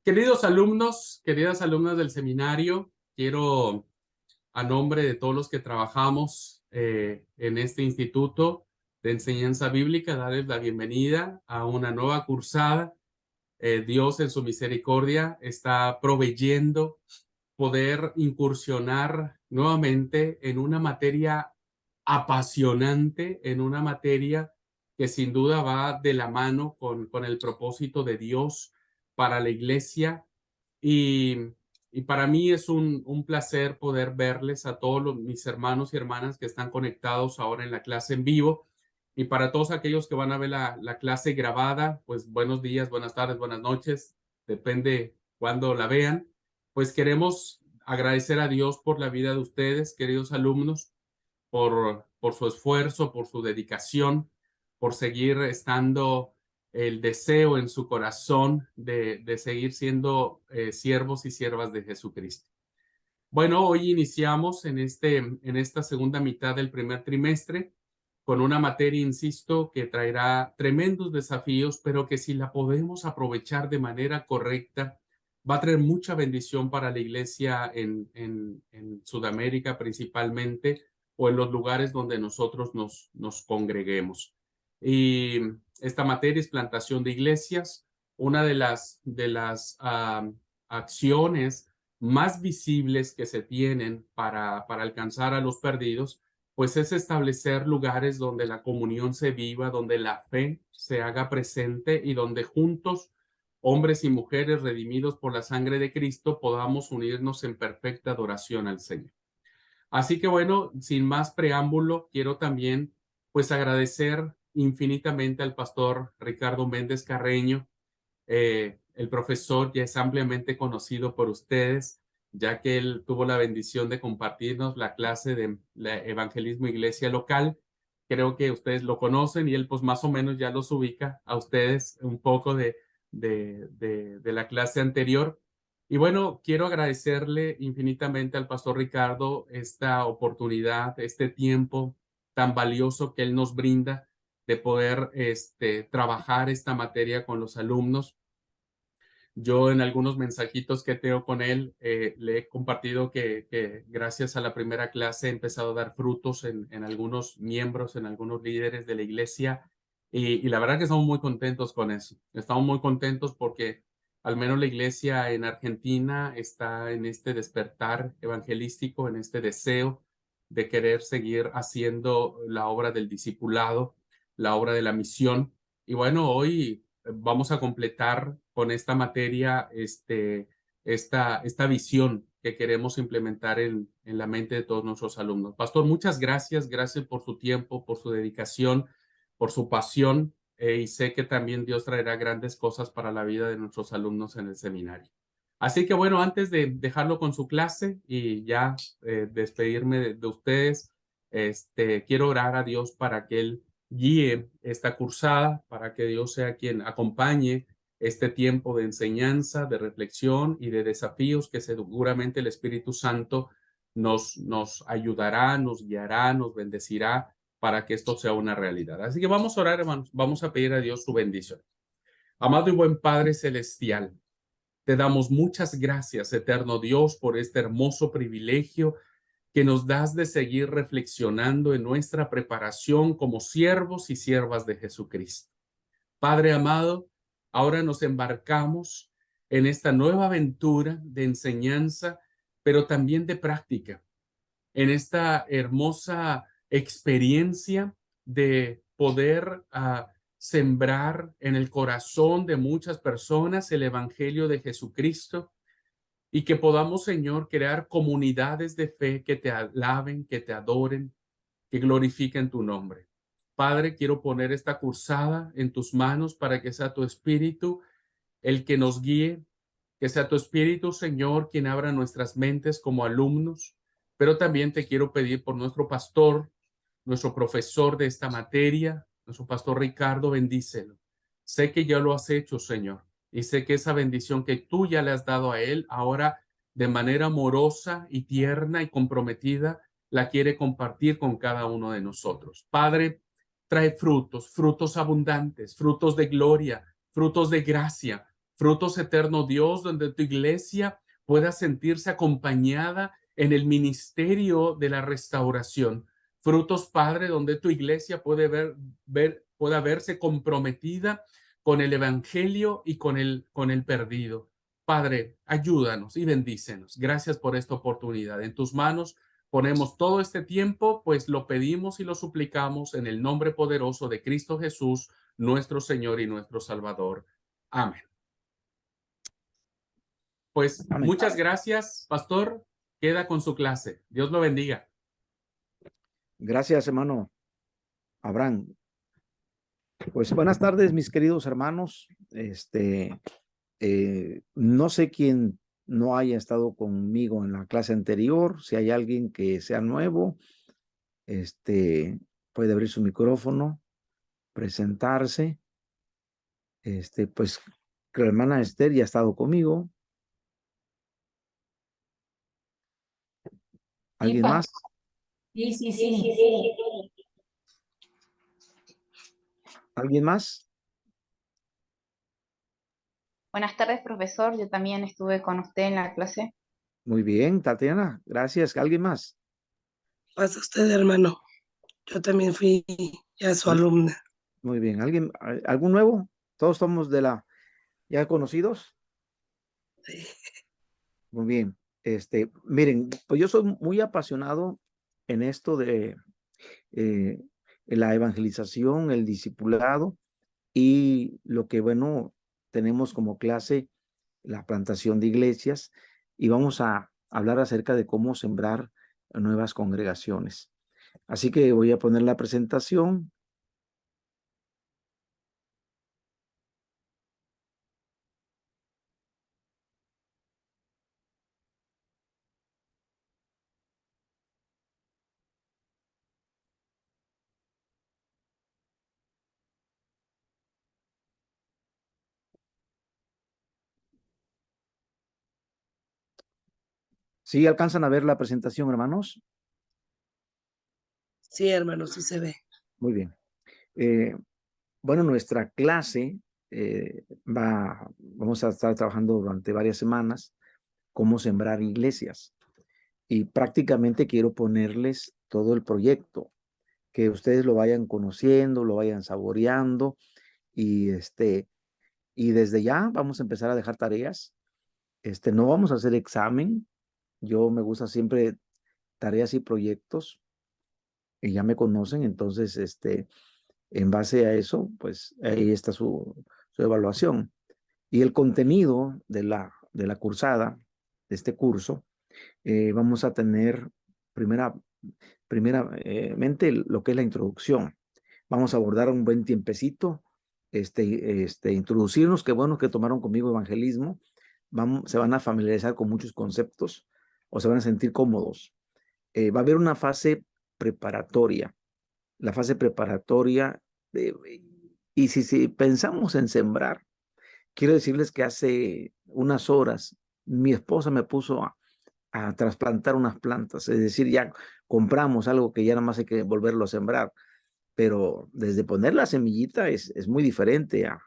Queridos alumnos, queridas alumnas del seminario, quiero, a nombre de todos los que trabajamos en este instituto de enseñanza bíblica, darles la bienvenida a una nueva cursada. Dios en su misericordia está proveyendo poder incursionar nuevamente en una materia apasionante, en una materia que sin duda va de la mano con el propósito de Dios para la iglesia. Y, y para mí es un placer poder verles a todos mis hermanos y hermanas que están conectados ahora en la clase en vivo. Y para todos aquellos que van a ver la clase grabada, pues buenos días, buenas tardes, buenas noches, depende cuándo la vean. Pues queremos agradecer a Dios por la vida de ustedes, queridos alumnos, por su esfuerzo, por su dedicación, por seguir estando el deseo en su corazón de seguir siendo siervos y siervas de Jesucristo. Bueno, hoy iniciamos en esta segunda mitad del primer trimestre con una materia, insisto, que traerá tremendos desafíos, pero que si la podemos aprovechar de manera correcta, va a traer mucha bendición para la iglesia en Sudamérica principalmente, o en los lugares donde nosotros nos congreguemos. Y esta materia es plantación de iglesias. Una de las acciones más visibles que se tienen para alcanzar a los perdidos, pues es establecer lugares donde la comunión se viva, donde la fe se haga presente y donde juntos, hombres y mujeres redimidos por la sangre de Cristo, podamos unirnos en perfecta adoración al Señor. Así que bueno, sin más preámbulo, quiero también pues agradecer infinitamente al pastor Ricardo Méndez Carreño. El profesor ya es ampliamente conocido por ustedes, ya que él tuvo la bendición de compartirnos la clase de evangelismo iglesia local. Creo que ustedes lo conocen y él pues más o menos ya los ubica a ustedes un poco de la clase anterior. Y bueno, quiero agradecerle infinitamente al pastor Ricardo esta oportunidad, este tiempo tan valioso que él nos brinda de poder trabajar esta materia con los alumnos. Yo en algunos mensajitos que tengo con él le he compartido que gracias a la primera clase he empezado a dar frutos en algunos miembros, en algunos líderes de la iglesia y la verdad que estamos muy contentos con eso. Estamos muy contentos porque al menos la iglesia en Argentina está en este despertar evangelístico, en este deseo de querer seguir haciendo la obra del discipulado, la obra de la misión. Y bueno, hoy vamos a completar con esta materia esta visión que queremos implementar en la mente de todos nuestros alumnos. Pastor, muchas gracias, gracias por su tiempo, por su dedicación, por su pasión, y sé que también Dios traerá grandes cosas para la vida de nuestros alumnos en el seminario. Así que bueno, antes de dejarlo con su clase y ya despedirme de ustedes, quiero orar a Dios para que Él guíe esta cursada, para que Dios sea quien acompañe este tiempo de enseñanza, de reflexión y de desafíos que seguramente el Espíritu Santo nos ayudará, nos guiará, nos bendecirá para que esto sea una realidad. Así que vamos a orar, hermanos, vamos a pedir a Dios su bendición. Amado y buen Padre Celestial, te damos muchas gracias, eterno Dios, por este hermoso privilegio que nos das de seguir reflexionando en nuestra preparación como siervos y siervas de Jesucristo. Padre amado, ahora nos embarcamos en esta nueva aventura de enseñanza, pero también de práctica, en esta hermosa experiencia de poder sembrar en el corazón de muchas personas el Evangelio de Jesucristo y que podamos, Señor, crear comunidades de fe que te alaben, que te adoren, que glorifiquen tu nombre. Padre, quiero poner esta cursada en tus manos para que sea tu Espíritu el que nos guíe, que sea tu Espíritu, Señor, quien abra nuestras mentes como alumnos, pero también te quiero pedir por nuestro pastor, nuestro profesor de esta materia, nuestro pastor Ricardo, bendícelo. Sé que ya lo has hecho, Señor, y sé que esa bendición que tú ya le has dado a él, ahora de manera amorosa y tierna y comprometida, la quiere compartir con cada uno de nosotros. Padre, trae frutos, frutos abundantes, frutos de gloria, frutos de gracia, frutos eternos, Dios, donde tu iglesia pueda sentirse acompañada en el ministerio de la restauración. Frutos, Padre, donde tu iglesia pueda verse comprometida con el evangelio y con el perdido. Padre, ayúdanos y bendícenos. Gracias por esta oportunidad. En tus manos ponemos todo este tiempo, pues lo pedimos y lo suplicamos en el nombre poderoso de Cristo Jesús, nuestro Señor y nuestro Salvador. Amén. Pues Amén. muchas gracias, pastor. Queda con su clase. Dios lo bendiga. Gracias, hermano Abraham. Pues buenas tardes, mis queridos hermanos. No sé quién no haya estado conmigo en la clase anterior. Si hay alguien que sea nuevo, puede abrir su micrófono, presentarse. Pues que la hermana Esther ya ha estado conmigo. ¿Alguien más? Sí. ¿Alguien más? Buenas tardes, profesor. Yo también estuve con usted en la clase. Muy bien, Tatiana, gracias. ¿Alguien más? Pasa usted, hermano. Yo también fui ya su alumna. Muy bien. ¿Algún nuevo? ¿Todos somos ya conocidos? Sí. Muy bien. Miren, pues yo soy muy apasionado en esto de la evangelización, el discipulado y lo que, bueno, tenemos como clase la plantación de iglesias y vamos a hablar acerca de cómo sembrar nuevas congregaciones. Así que voy a poner la presentación. ¿Sí alcanzan a ver la presentación, hermanos? Sí, hermano, sí se ve. Muy bien. Bueno, nuestra clase vamos a estar trabajando durante varias semanas cómo sembrar iglesias. Y prácticamente quiero ponerles todo el proyecto, que ustedes lo vayan conociendo, lo vayan saboreando y desde ya vamos a empezar a dejar tareas. No vamos a hacer examen. Yo me gusta siempre tareas y proyectos y ya me conocen, entonces en base a eso, pues ahí está su evaluación. Y el contenido de la cursada, de este curso, vamos a tener primeramente lo que es la introducción. Vamos a abordar un buen tiempecito, introducirnos, qué bueno que tomaron conmigo evangelismo, se van a familiarizar con muchos conceptos o se van a sentir cómodos. Va a haber una fase preparatoria, la fase preparatoria, y si pensamos en sembrar, quiero decirles que hace unas horas mi esposa me puso a trasplantar unas plantas, es decir, ya compramos algo que ya nada más hay que volverlo a sembrar, pero desde poner la semillita es muy diferente a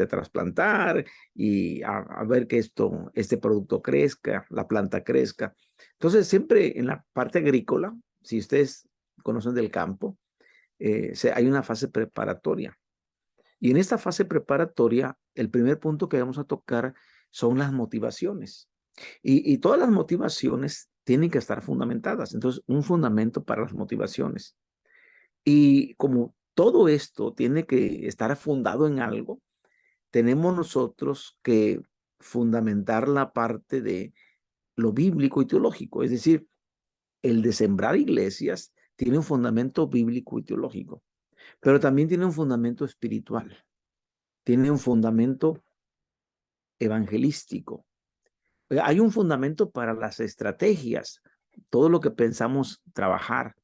trasplantar y a ver que este producto crezca, la planta crezca. Entonces, siempre en la parte agrícola, si ustedes conocen del campo, hay una fase preparatoria. Y en esta fase preparatoria, el primer punto que vamos a tocar son las motivaciones. Y todas las motivaciones tienen que estar fundamentadas. Entonces, un fundamento para las motivaciones. Y como todo esto tiene que estar fundado en algo, tenemos nosotros que fundamentar la parte de lo bíblico y teológico. Es decir, el de sembrar iglesias tiene un fundamento bíblico y teológico, pero también tiene un fundamento espiritual, tiene un fundamento evangelístico. Hay un fundamento para las estrategias, todo lo que pensamos trabajar.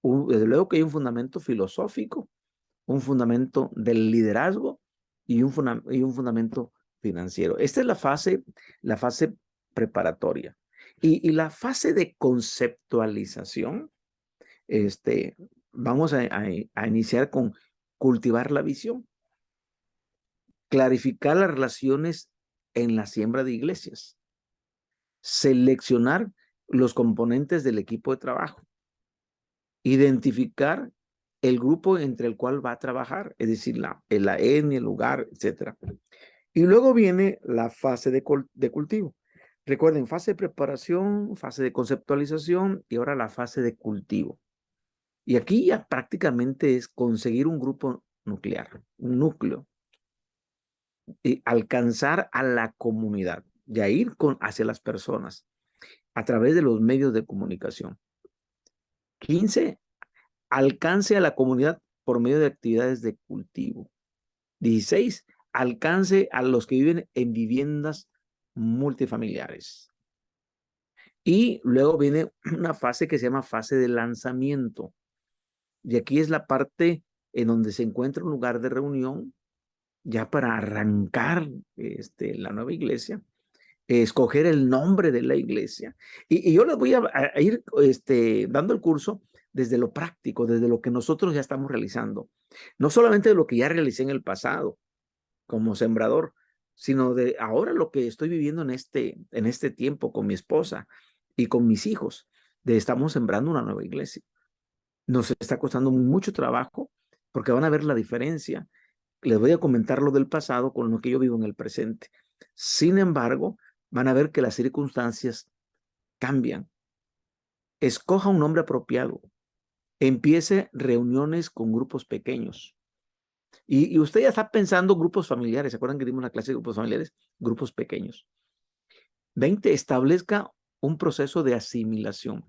Desde luego que hay un fundamento filosófico, un fundamento del liderazgo y un fundamento financiero. Esta es la fase preparatoria. Y la fase de conceptualización, vamos a iniciar con cultivar la visión. clarificar las relaciones en la siembra de iglesias, seleccionar los componentes del equipo de trabajo, identificar el grupo entre el cual va a trabajar, es decir, la etnia, el lugar, etc. Y luego viene la fase de cultivo. Recuerden, fase de preparación, fase de conceptualización y ahora la fase de cultivo. Y aquí ya prácticamente es conseguir un grupo nuclear, un núcleo, y alcanzar a la comunidad, ya ir hacia las personas a través de los medios de comunicación. 15, alcance a la comunidad por medio de actividades de cultivo. 16, alcance a los que viven en viviendas multifamiliares. Y luego viene una fase que se llama fase de lanzamiento. Y aquí es la parte en donde se encuentra un lugar de reunión ya para arrancar la nueva iglesia, escoger el nombre de la iglesia. Y yo les voy a ir dando el curso desde lo práctico, desde lo que nosotros ya estamos realizando. No solamente de lo que ya realicé en el pasado como sembrador, sino de ahora lo que estoy viviendo en este tiempo con mi esposa y con mis hijos, de estamos sembrando una nueva iglesia. Nos está costando mucho trabajo porque van a ver la diferencia. Les voy a comentar lo del pasado con lo que yo vivo en el presente. Sin embargo, van a ver que las circunstancias cambian. Escoja un nombre apropiado. Empiece reuniones con grupos pequeños. Y usted ya está pensando grupos familiares. ¿Se acuerdan que dimos una clase de grupos familiares? Grupos pequeños. 20, establezca un proceso de asimilación.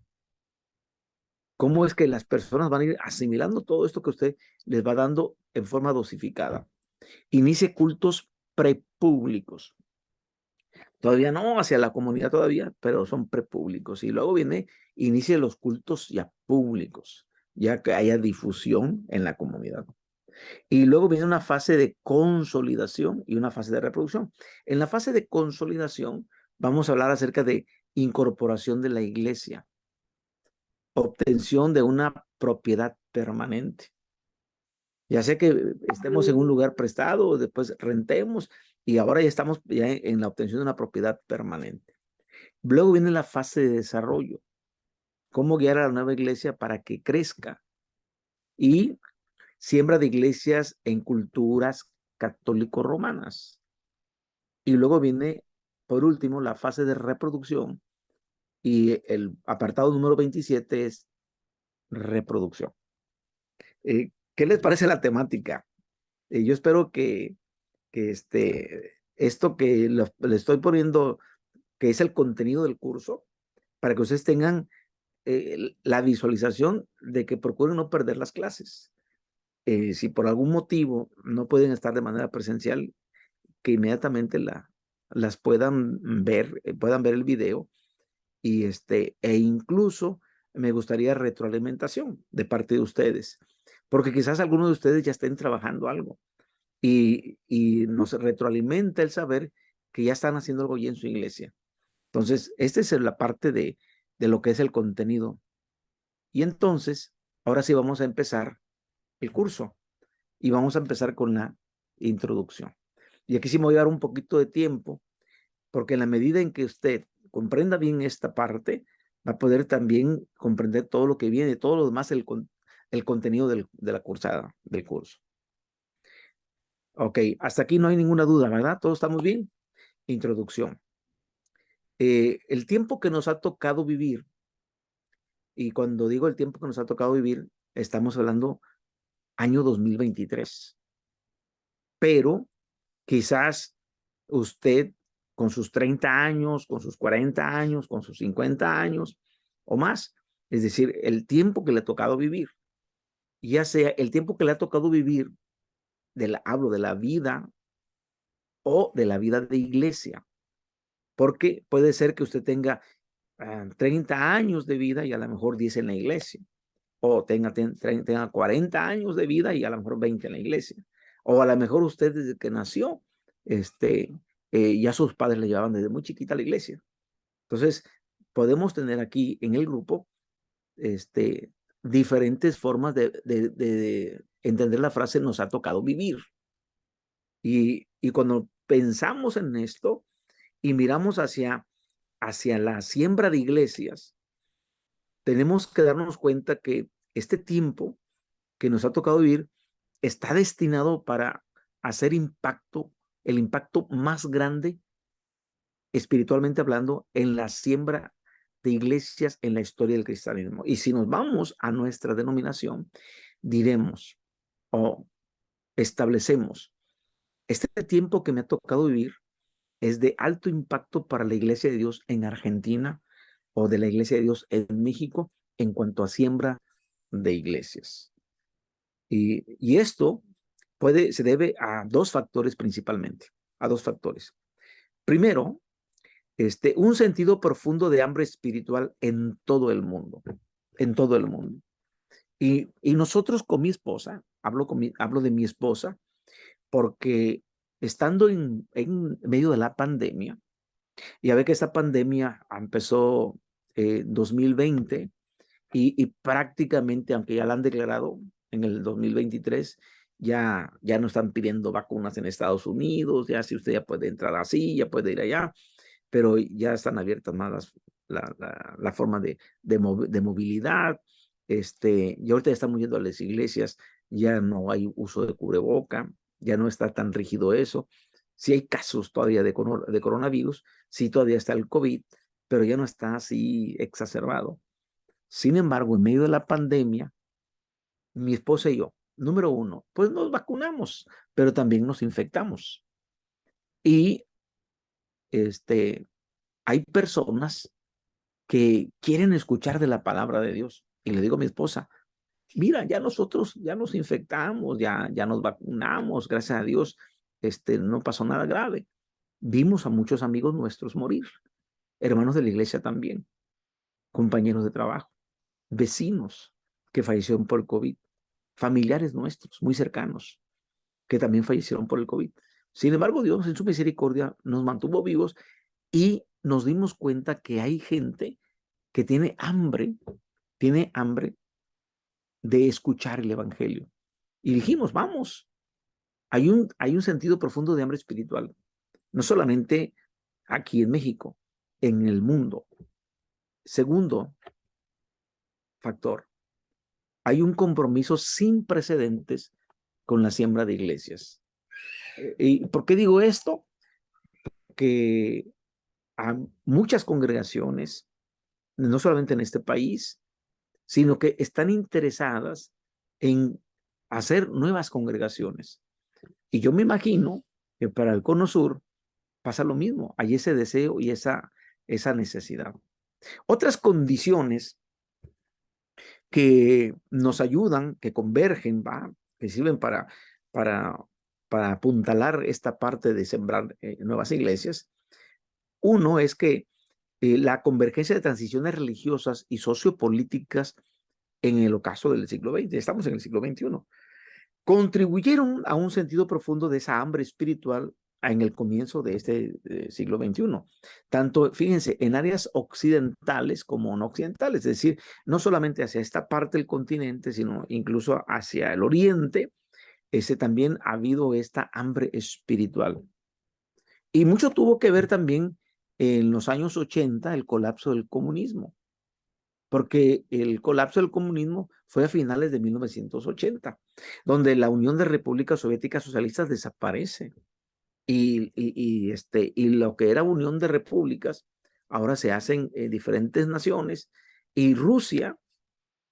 ¿Cómo es que las personas van a ir asimilando todo esto que usted les va dando en forma dosificada? Inicie cultos prepúblicos. Todavía no hacia la comunidad todavía, pero son prepúblicos. Y luego inicie los cultos ya públicos, ya que haya difusión en la comunidad. Y luego viene una fase de consolidación y una fase de reproducción. En la fase de consolidación vamos a hablar acerca de incorporación de la iglesia, obtención de una propiedad permanente. Ya sea que estemos en un lugar prestado, después rentemos y ahora ya estamos ya en la obtención de una propiedad permanente. Luego viene la fase de desarrollo. Cómo guiar a la nueva iglesia para que crezca. Y siembra de iglesias en culturas católico-romanas. Y luego viene, por último, la fase de reproducción. Y el apartado número 27 es reproducción. ¿Qué les parece la temática? Yo espero que esto que le estoy poniendo, que es el contenido del curso, para que ustedes tengan la visualización de que procuren no perder las clases. Si por algún motivo no pueden estar de manera presencial, que inmediatamente las puedan ver el video e incluso me gustaría retroalimentación de parte de ustedes, porque quizás algunos de ustedes ya estén trabajando algo y nos retroalimenta el saber que ya están haciendo algo ya en su iglesia. Entonces, esta es la parte de lo que es el contenido. Y entonces, ahora sí vamos a empezar el curso y vamos a empezar con la introducción. Y aquí sí me voy a dar un poquito de tiempo, porque en la medida en que usted comprenda bien esta parte, va a poder también comprender todo lo que viene, todo lo demás, el contenido de la cursada, del curso. Ok, hasta aquí no hay ninguna duda, ¿verdad? ¿Todos estamos bien? Introducción. El tiempo que nos ha tocado vivir, y cuando digo el tiempo que nos ha tocado vivir, estamos hablando año 2023. Pero quizás usted con sus 30 años, con sus 40 años, con sus 50 años o más, es decir, el tiempo que le ha tocado vivir, ya sea el tiempo que le ha tocado vivir, hablo de la vida o de la vida de iglesia, porque puede ser que usted tenga 30 años de vida y a lo mejor 10 en la iglesia, o tenga 40 años de vida y a lo mejor 20 en la iglesia, o a lo mejor usted desde que nació, ya sus padres le llevaban desde muy chiquita a la iglesia. Entonces, podemos tener aquí en el grupo diferentes formas de entender la frase nos ha tocado vivir. Y Y cuando pensamos en esto y miramos hacia la siembra de iglesias, tenemos que darnos cuenta que este tiempo que nos ha tocado vivir está destinado para hacer impacto, el impacto más grande, espiritualmente hablando, en la siembra de iglesias en la historia del cristianismo. Y si nos vamos a nuestra denominación, diremos o establecemos, este tiempo que me ha tocado vivir es de alto impacto para la Iglesia de Dios en Argentina o de la Iglesia de Dios en México en cuanto a siembra de iglesias. Y esto se debe a dos factores principalmente, a dos factores. Primero, un sentido profundo de hambre espiritual en todo el mundo, en todo el mundo. Y nosotros con mi esposa, hablo de mi esposa, porque estando en medio de la pandemia, ya ve que esta pandemia empezó 2020 y prácticamente, aunque ya la han declarado en el 2023, ya no están pidiendo vacunas en Estados Unidos, ya si usted ya puede entrar así, ya puede ir allá, pero ya están abiertas más la forma de movilidad. Y ahorita ya estamos yendo a las iglesias, ya no hay uso de cubreboca, ya no está tan rígido eso. Sí hay casos todavía de coronavirus, sí todavía está el COVID, pero ya no está así exacerbado. Sin embargo, en medio de la pandemia, mi esposa y yo, número uno, pues nos vacunamos, pero también nos infectamos. Y hay personas que quieren escuchar de la palabra de Dios. Y le digo a mi esposa, mira, ya nosotros ya nos infectamos, ya nos vacunamos, gracias a Dios, no pasó nada grave. Vimos a muchos amigos nuestros morir, hermanos de la iglesia también, compañeros de trabajo, vecinos que fallecieron por el COVID, familiares nuestros muy cercanos que también fallecieron por el COVID. Sin embargo, Dios en su misericordia nos mantuvo vivos y nos dimos cuenta que hay gente que tiene hambre de escuchar el evangelio. Y dijimos, vamos, hay un sentido profundo de hambre espiritual, no solamente aquí en México, en el mundo. Segundo factor, hay un compromiso sin precedentes con la siembra de iglesias. ¿Y por qué digo esto? Que a muchas congregaciones, no solamente en este país, sino que están interesadas en hacer nuevas congregaciones. Y yo me imagino que para el Cono Sur pasa lo mismo. Hay ese deseo y esa necesidad. Otras condiciones que nos ayudan, que convergen, que sirven para apuntalar esta parte de sembrar nuevas iglesias. Uno es que la convergencia de transiciones religiosas y sociopolíticas en el ocaso del siglo XX, estamos en el siglo XXI, contribuyeron a un sentido profundo de esa hambre espiritual en el comienzo de este siglo XXI. Tanto, fíjense, en áreas occidentales como no occidentales, es decir, no solamente hacia esta parte del continente, sino incluso hacia el oriente, también ha habido esta hambre espiritual. Y mucho tuvo que ver también en los años 80 el colapso del comunismo, porque el colapso del comunismo fue a finales de 1980, donde la Unión de Repúblicas Soviéticas Socialistas desaparece. Y lo que era Unión de Repúblicas ahora se hacen diferentes naciones, y Rusia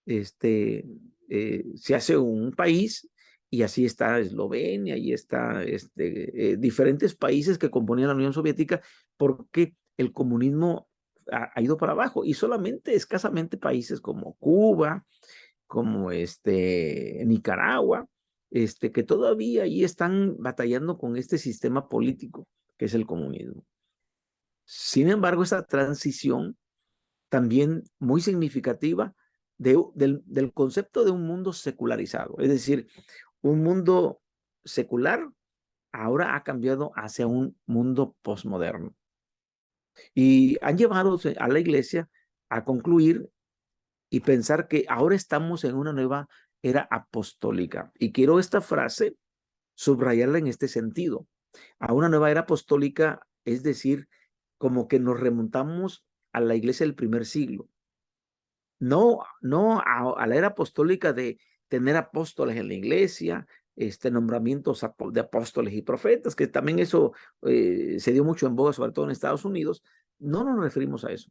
se hace un país, y así está Eslovenia, y está diferentes países que componían la Unión Soviética, porque el comunismo ha ido para abajo, y solamente escasamente países como Cuba, como Nicaragua, que todavía ahí están batallando con este sistema político que es el comunismo. Sin embargo, esa transición también muy significativa del concepto de un mundo secularizado, es decir, un mundo secular ahora ha cambiado hacia un mundo posmoderno. Y han llevado a la iglesia a concluir y pensar que ahora estamos en una nueva era apostólica. Y quiero esta frase subrayarla en este sentido. A una nueva era apostólica, es decir, como que nos remontamos a la iglesia del primer siglo. No a la era apostólica de tener apóstoles en la iglesia, nombramientos de apóstoles y profetas, que también eso se dio mucho en boga, sobre todo en Estados Unidos. No nos referimos a eso.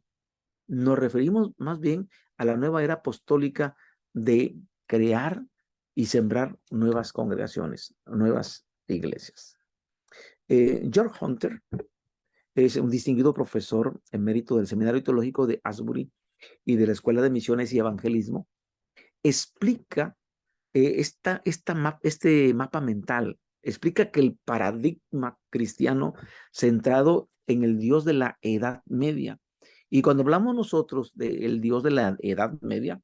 Nos referimos más bien a la nueva era apostólica de crear y sembrar nuevas congregaciones, nuevas iglesias. George Hunter es un distinguido profesor emérito del Seminario Teológico de Asbury y de la Escuela de Misiones y Evangelismo. Explica este mapa mental, explica que el paradigma cristiano centrado en el Dios de la Edad Media. Y cuando hablamos nosotros del Dios de la Edad Media,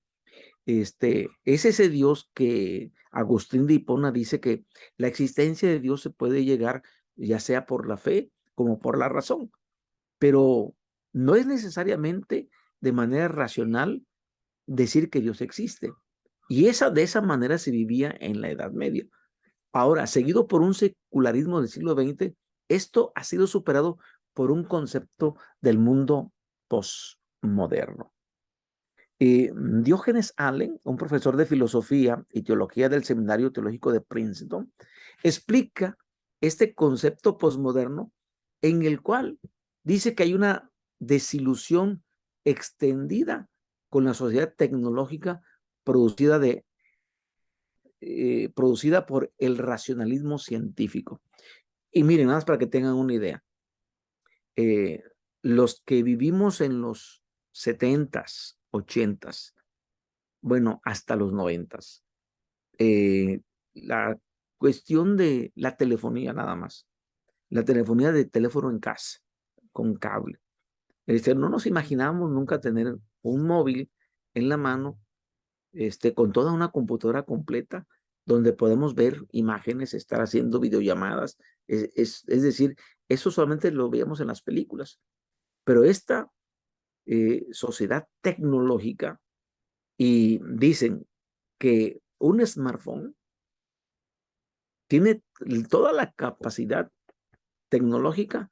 es ese Dios que Agustín de Hipona dice que la existencia de Dios se puede llegar ya sea por la fe como por la razón, pero no es necesariamente de manera racional decir que Dios existe. Y de esa manera se vivía en la Edad Media. Ahora, seguido por un secularismo del siglo XX, esto ha sido superado por un concepto del mundo postmoderno. Diógenes Allen, un profesor de filosofía y teología del Seminario Teológico de Princeton, explica este concepto postmoderno en el cual dice que hay una desilusión extendida con la sociedad tecnológica producida por el racionalismo científico. Y miren, nada más para que tengan una idea. Los que vivimos en los 70s, 80s, bueno, hasta los 90s, la cuestión de la telefonía nada más, la telefonía de teléfono en casa, con cable. No nos imaginamos nunca tener un móvil en la mano, con toda una computadora completa, donde podemos ver imágenes, estar haciendo videollamadas. Es decir, eso solamente lo veíamos en las películas. Pero esta sociedad tecnológica, y dicen que un smartphone tiene toda la capacidad tecnológica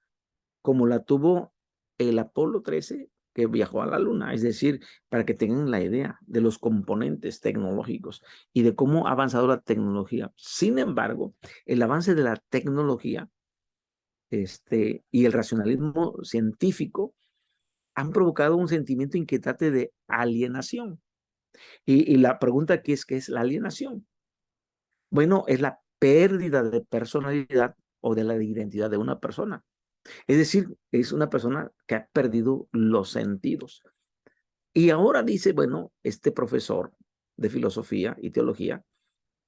como la tuvo el Apolo 13 que viajó a la Luna. Es decir, para que tengan la idea de los componentes tecnológicos y de cómo ha avanzado la tecnología. Sin embargo, el avance de la tecnología y el racionalismo científico han provocado un sentimiento inquietante de alienación. Y la pregunta aquí es, ¿qué es la alienación? Bueno, es la pérdida de personalidad o de la identidad de una persona. Es decir, es una persona que ha perdido los sentidos. Y ahora dice, bueno, este profesor de filosofía y teología,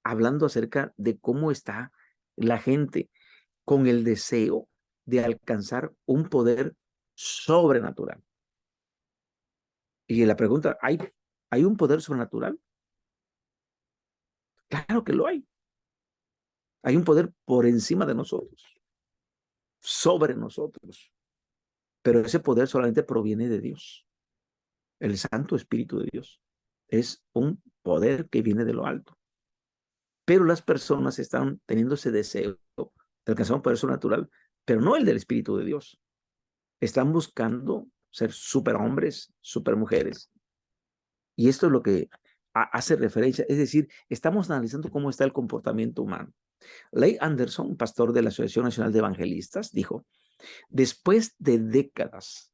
hablando acerca de cómo está la gente con el deseo de alcanzar un poder sobrenatural. Y la pregunta, ¿hay un poder sobrenatural? Claro que lo hay. Hay un poder por encima de nosotros, sobre nosotros. Pero ese poder solamente proviene de Dios. El Santo Espíritu de Dios. Es un poder que viene de lo alto. Pero las personas están teniendo ese deseo de alcanzar un poder sobrenatural, pero no el del Espíritu de Dios. Están buscando ser superhombres, supermujeres. Y esto es lo que hace referencia. Es decir, estamos analizando cómo está el comportamiento humano. Leigh Anderson, pastor de la Asociación Nacional de Evangelistas, dijo: después de décadas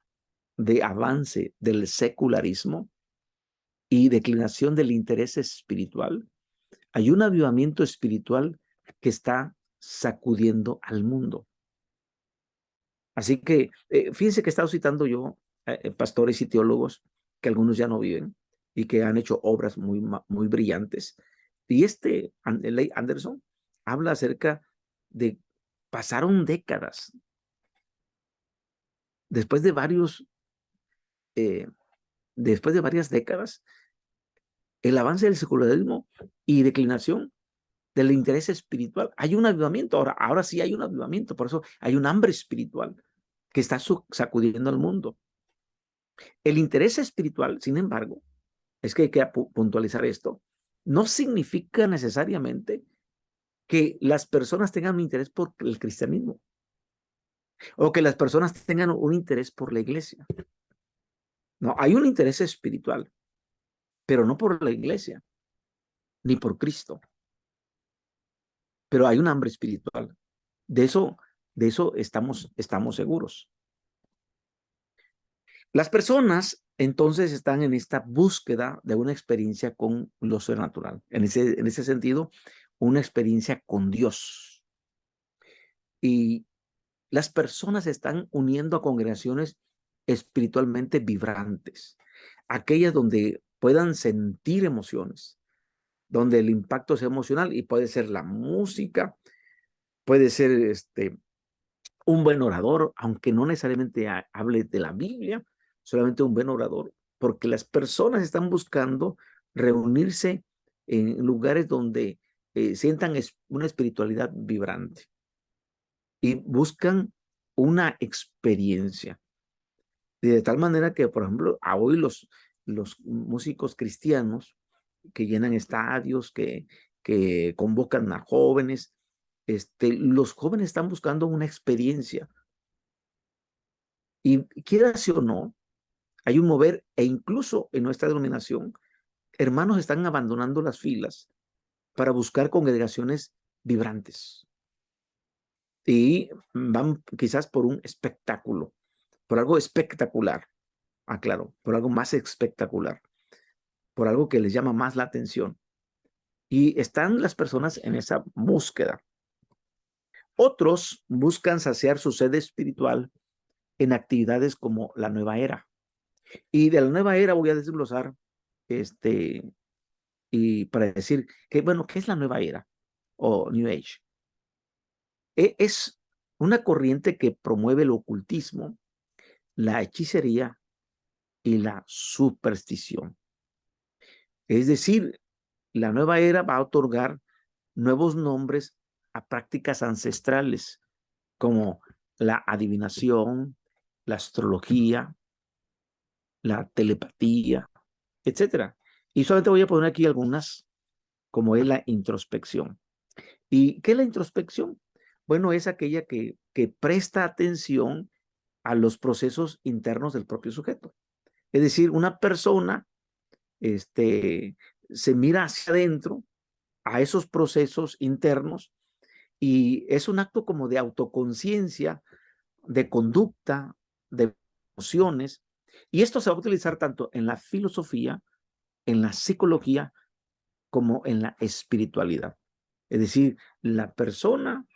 de avance del secularismo y declinación del interés espiritual, hay un avivamiento espiritual que está sacudiendo al mundo. Así que fíjense que he estado citando yo pastores y teólogos que algunos ya no viven y que han hecho obras muy, muy brillantes. Y Leigh Anderson habla acerca de pasaron décadas después de varias décadas, el avance del secularismo y declinación del interés espiritual. Hay un avivamiento, ahora sí hay un avivamiento, por eso hay un hambre espiritual que está sacudiendo al mundo. El interés espiritual, sin embargo, es que hay que puntualizar esto, no significa necesariamente que las personas tengan un interés por el cristianismo. o que las personas tengan un interés por la iglesia. No, hay un interés espiritual, pero no por la iglesia, ni por Cristo. Pero hay un hambre espiritual. De eso estamos seguros. Las personas entonces están en esta búsqueda de una experiencia con lo sobrenatural. En ese sentido, una experiencia con Dios. Y las personas se están uniendo a congregaciones espiritualmente vibrantes, aquellas donde puedan sentir emociones, donde el impacto sea emocional, y puede ser la música, puede ser un buen orador, aunque no necesariamente hable de la Biblia, solamente un buen orador, porque las personas están buscando reunirse en lugares donde sientan una espiritualidad vibrante y buscan una experiencia. De tal manera que, por ejemplo, a hoy los músicos cristianos que llenan estadios, que convocan a jóvenes, los jóvenes están buscando una experiencia. Y quieras o no, hay un mover, e incluso en nuestra denominación, hermanos están abandonando las filas para buscar congregaciones vibrantes. Y van quizás por un espectáculo, por algo espectacular, aclaro, por algo más espectacular, por algo que les llama más la atención. Y están las personas en esa búsqueda. Otros buscan saciar su sed espiritual en actividades como la nueva era. Y de la nueva era voy a desglosar y para decir que, bueno, ¿qué es la nueva era o New Age? Es una corriente que promueve el ocultismo, la hechicería y la superstición. Es decir, la nueva era va a otorgar nuevos nombres a prácticas ancestrales como la adivinación, la astrología, la telepatía, etcétera. Y solamente voy a poner aquí algunas, como es la introspección. ¿Y qué es la introspección? Bueno, es aquella que presta atención a los procesos internos del propio sujeto. Es decir, una persona se mira hacia adentro a esos procesos internos, y es un acto como de autoconciencia, de conducta, de emociones, y esto se va a utilizar tanto en la filosofía, en la psicología, como en la espiritualidad. Es decir, la persona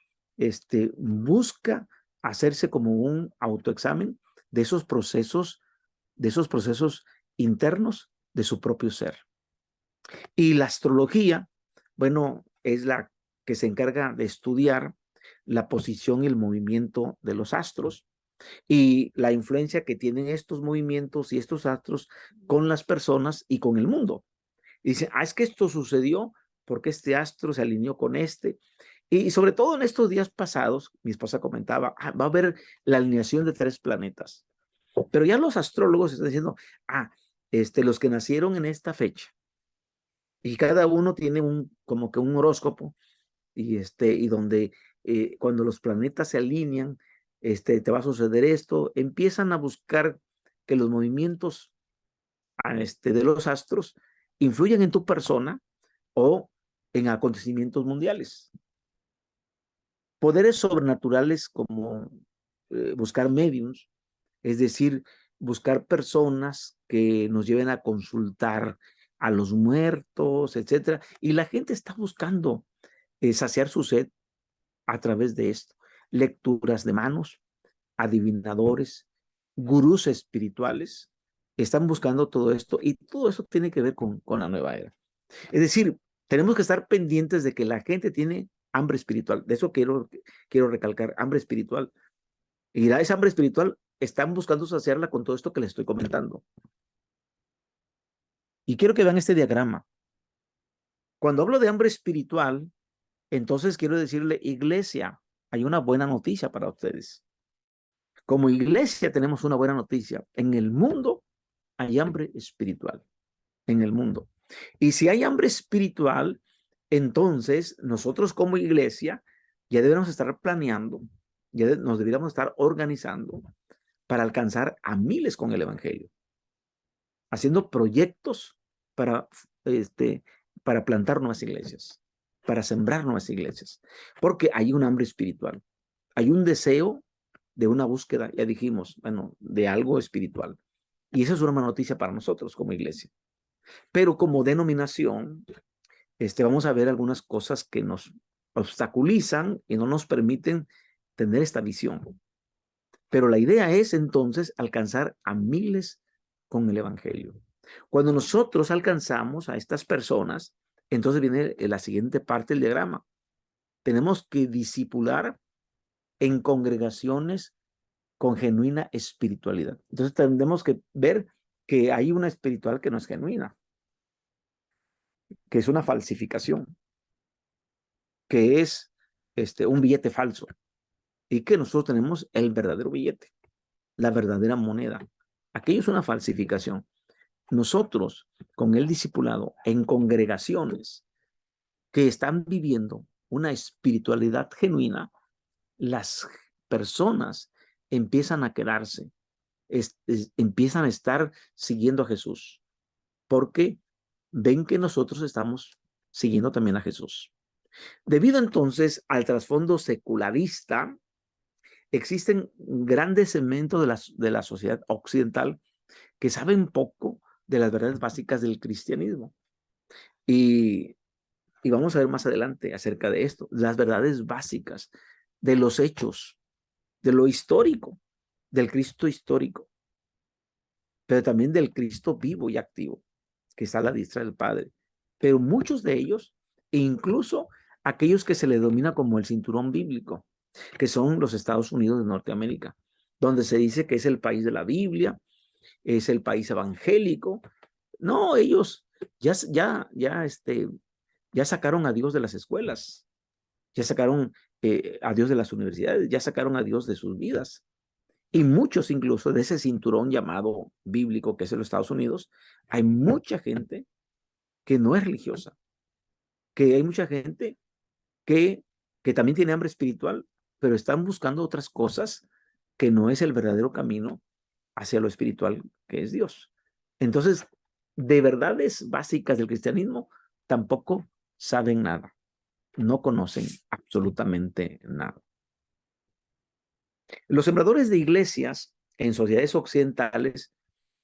busca hacerse como un autoexamen de esos procesos internos de su propio ser. Y la astrología, bueno, es la que se encarga de estudiar la posición y el movimiento de los astros y la influencia que tienen estos movimientos y estos astros con las personas y con el mundo. Y dicen, es que esto sucedió porque este astro se alineó con este. Y sobre todo en estos días pasados, mi esposa comentaba, va a haber la alineación de 3 planetas. Pero ya los astrólogos están diciendo, los que nacieron en esta fecha, y cada uno tiene como que un horóscopo, y donde cuando los planetas se alinean, te va a suceder esto. Empiezan a buscar que los movimientos de los astros influyen en tu persona o en acontecimientos mundiales. Poderes sobrenaturales como buscar mediums, es decir, buscar personas que nos lleven a consultar a los muertos, etcétera. Y la gente está buscando saciar su sed a través de esto. Lecturas de manos, adivinadores, gurús espirituales, están buscando todo esto, y todo eso tiene que ver con la nueva era. Es decir, tenemos que estar pendientes de que la gente tiene hambre espiritual. De eso quiero recalcar, hambre espiritual. Y esa hambre espiritual están buscando saciarla con todo esto que les estoy comentando. Y quiero que vean este diagrama. Cuando hablo de hambre espiritual, entonces quiero decirle, iglesia, hay una buena noticia para ustedes. Como iglesia tenemos una buena noticia. En el mundo hay hambre espiritual. En el mundo. Y si hay hambre espiritual, entonces nosotros como iglesia ya debemos estar planeando ya nos deberíamos estar organizando para alcanzar a miles con el evangelio, haciendo proyectos para, para plantar nuevas iglesias, para sembrar nuevas iglesias, porque hay un hambre espiritual, hay un deseo de una búsqueda, ya dijimos, bueno, de algo espiritual. Y esa es una buena noticia para nosotros como iglesia. Pero como denominación, vamos a ver algunas cosas que nos obstaculizan y no nos permiten tener esta visión. Pero la idea es entonces alcanzar a miles con el evangelio. Cuando nosotros alcanzamos a estas personas, entonces viene la siguiente parte del diagrama. Tenemos que discipular en congregaciones con genuina espiritualidad. Entonces tenemos que ver que hay una espiritual que no es genuina, que es una falsificación, que es un billete falso, y que nosotros tenemos el verdadero billete, la verdadera moneda. Aquello es una falsificación. Nosotros, con el discipulado, en congregaciones que están viviendo una espiritualidad genuina, las personas empiezan a quedarse, empiezan a estar siguiendo a Jesús, porque ven que nosotros estamos siguiendo también a Jesús. Debido entonces al trasfondo secularista, existen grandes segmentos de la sociedad occidental que saben poco de las verdades básicas del cristianismo. Y vamos a ver más adelante acerca de esto, las verdades básicas de los hechos, de lo histórico, del Cristo histórico, pero también del Cristo vivo y activo, que está a la diestra del Padre. Pero muchos de ellos, e incluso aquellos que se le domina como el cinturón bíblico, que son los Estados Unidos de Norteamérica, donde se dice que es el país de la Biblia, es el país evangélico. No, ellos ya sacaron a Dios de las escuelas, ya sacaron a Dios de las universidades, ya sacaron a Dios de sus vidas. Y muchos incluso de ese cinturón llamado bíblico que es en los Estados Unidos, hay mucha gente que no es religiosa, que hay mucha gente que también tiene hambre espiritual, pero están buscando otras cosas que no es el verdadero camino hacia lo espiritual que es Dios. Entonces, de verdades básicas del cristianismo, tampoco saben nada, no conocen absolutamente nada. Los sembradores de iglesias en sociedades occidentales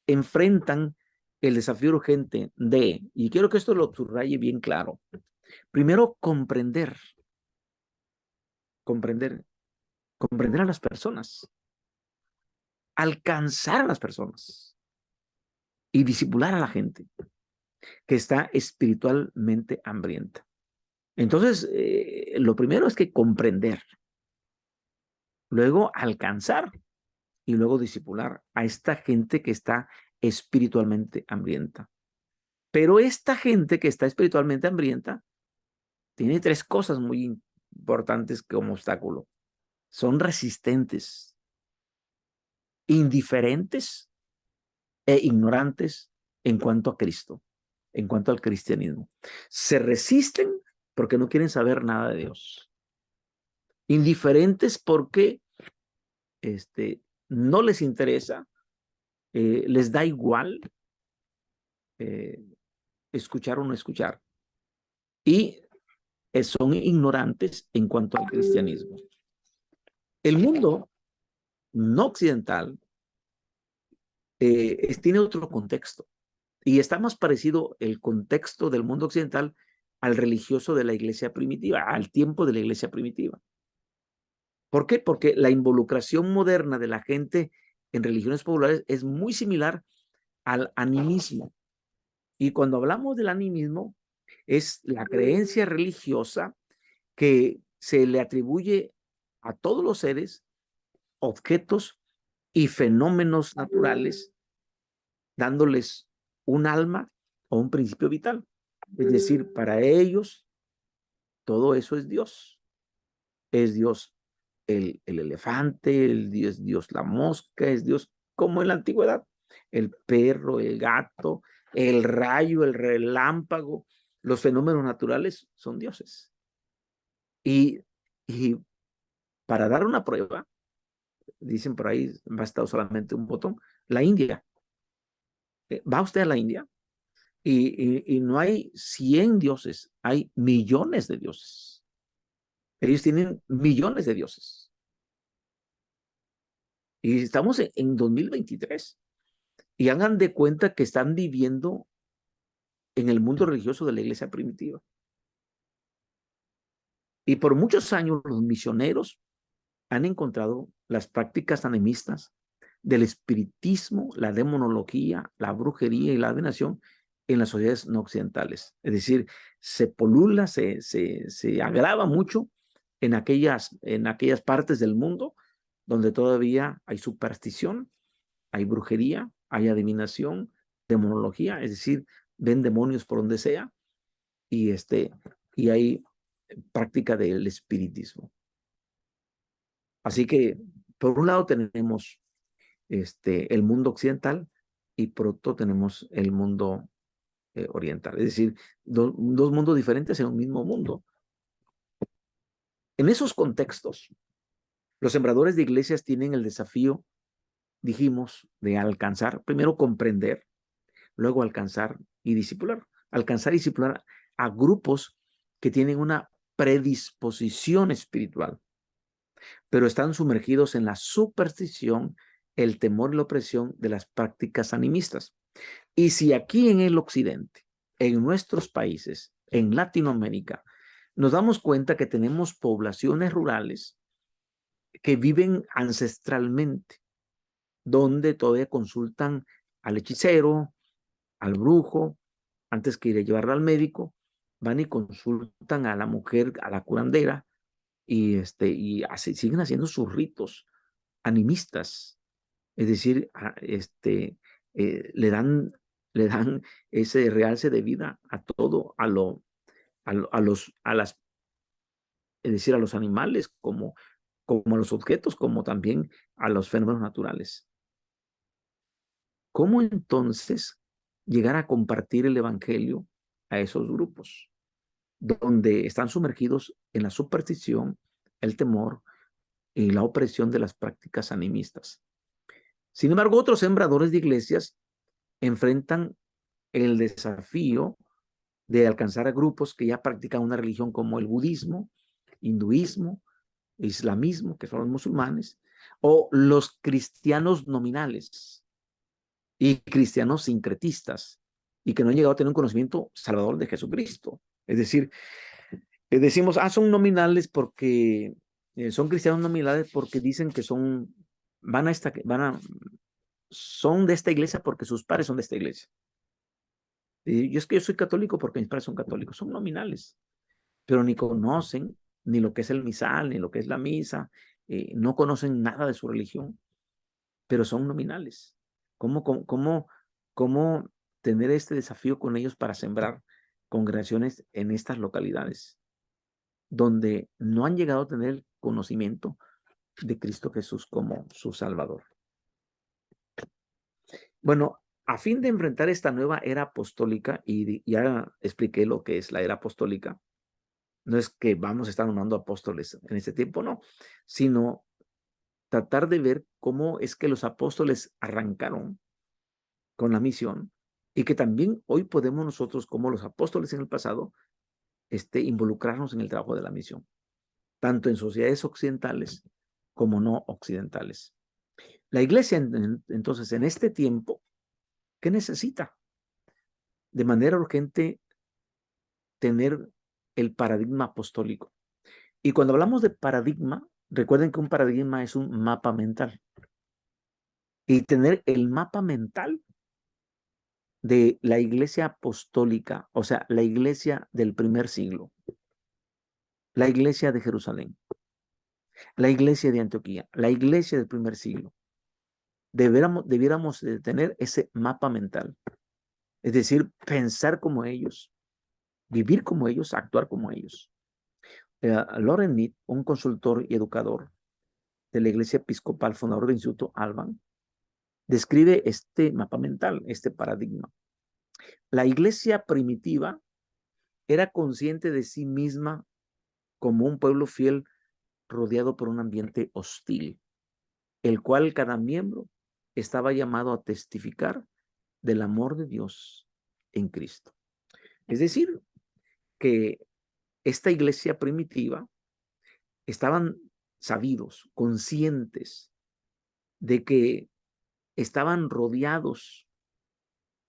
enfrentan el desafío urgente de, y quiero que esto lo subraye bien claro, primero comprender a las personas, alcanzar a las personas y discipular a la gente que está espiritualmente hambrienta. Entonces, lo primero es que comprender, luego alcanzar y luego discipular a esta gente que está espiritualmente hambrienta. Pero esta gente que está espiritualmente hambrienta tiene tres cosas muy importantes como obstáculo. Son resistentes, indiferentes e ignorantes en cuanto a Cristo, en cuanto al cristianismo. Se resisten porque no quieren saber nada de Dios. Indiferentes porque no les interesa, les da igual escuchar o no escuchar. Y son ignorantes en cuanto al cristianismo. El mundo no occidental tiene otro contexto y está más parecido el contexto del mundo occidental al religioso de la iglesia primitiva, al tiempo de la iglesia primitiva. ¿Por qué? Porque la involucración moderna de la gente en religiones populares es muy similar al animismo. Y cuando hablamos del animismo, es la creencia religiosa que se le atribuye a todos los seres, objetos y fenómenos naturales, dándoles un alma o un principio vital. Es decir, para ellos, todo eso es Dios. Es Dios el elefante, es Dios la mosca, es Dios como en la antigüedad, el perro, el gato, el rayo, el relámpago, los fenómenos naturales son dioses. Y para dar una prueba, dicen por ahí, basta solamente un botón, la India. Va usted a la India y no hay 100 dioses, hay millones de dioses. Ellos tienen millones de dioses. Y estamos en 2023. Y hagan de cuenta que están viviendo en el mundo religioso de la iglesia primitiva. Y por muchos años los misioneros han encontrado las prácticas animistas del espiritismo, la demonología, la brujería y la adivinación en las sociedades no occidentales. Es decir, se polula, se agrava mucho en aquellas partes del mundo donde todavía hay superstición, hay brujería, hay adivinación, demonología, es decir, ven demonios por donde sea y hay práctica del espiritismo. Así que, por un lado tenemos el mundo occidental y por otro tenemos el mundo oriental. Es decir, dos mundos diferentes en un mismo mundo. En esos contextos, los sembradores de iglesias tienen el desafío, dijimos, de alcanzar, primero comprender, luego alcanzar y discipular. Alcanzar y discipular a grupos que tienen una predisposición espiritual, pero están sumergidos en la superstición, el temor y la opresión de las prácticas animistas. Y si aquí en el occidente, en nuestros países, en Latinoamérica, nos damos cuenta que tenemos poblaciones rurales que viven ancestralmente, donde todavía consultan al hechicero, al brujo, antes que ir a llevarla al médico, van y consultan a la mujer, a la curandera, y siguen haciendo sus ritos animistas, es decir, le dan ese realce de vida a todo, es decir, a los animales, como a los objetos, como también a los fenómenos naturales. ¿Cómo entonces llegar a compartir el evangelio a esos grupos donde están sumergidos en la superstición, el temor y la opresión de las prácticas animistas? Sin embargo, otros sembradores de iglesias enfrentan el desafío de alcanzar a grupos que ya practican una religión como el budismo, hinduismo, islamismo, que son los musulmanes, o los cristianos nominales y cristianos sincretistas, y que no han llegado a tener un conocimiento salvador de Jesucristo. Es decir, decimos, son nominales porque son cristianos nominales porque dicen que son de esta iglesia porque sus padres son de esta iglesia. Y es que yo soy católico porque mis padres son católicos. Son nominales, pero ni conocen ni lo que es el misal, ni lo que es la misa. No conocen nada de su religión, pero son nominales. ¿Cómo tener este desafío con ellos para sembrar congregaciones en estas localidades donde no han llegado a tener el conocimiento de Cristo Jesús como su Salvador? Bueno, a fin de enfrentar esta nueva era apostólica, y ya expliqué lo que es la era apostólica, no es que vamos a estar nombrando apóstoles en este tiempo, no, sino tratar de ver cómo es que los apóstoles arrancaron con la misión y que también hoy podemos nosotros, como los apóstoles en el pasado, involucrarnos en el trabajo de la misión, tanto en sociedades occidentales como no occidentales. La iglesia, entonces, en este tiempo, ¿qué necesita? De manera urgente, tener el paradigma apostólico. Y cuando hablamos de paradigma, recuerden que un paradigma es un mapa mental. Y tener el mapa mental de la iglesia apostólica, o sea, la iglesia del primer siglo, la iglesia de Jerusalén, la iglesia de Antioquía, la iglesia del primer siglo. Debiéramos de tener ese mapa mental, es decir, pensar como ellos, vivir como ellos, actuar como ellos. Loren Mead, un consultor y educador de la iglesia episcopal, fundador del Instituto Alban, describe este mapa mental, este paradigma. La iglesia primitiva era consciente de sí misma como un pueblo fiel rodeado por un ambiente hostil, el cual cada miembro estaba llamado a testificar del amor de Dios en Cristo. Es decir, que esta iglesia primitiva estaban sabidos, conscientes de que estaban rodeados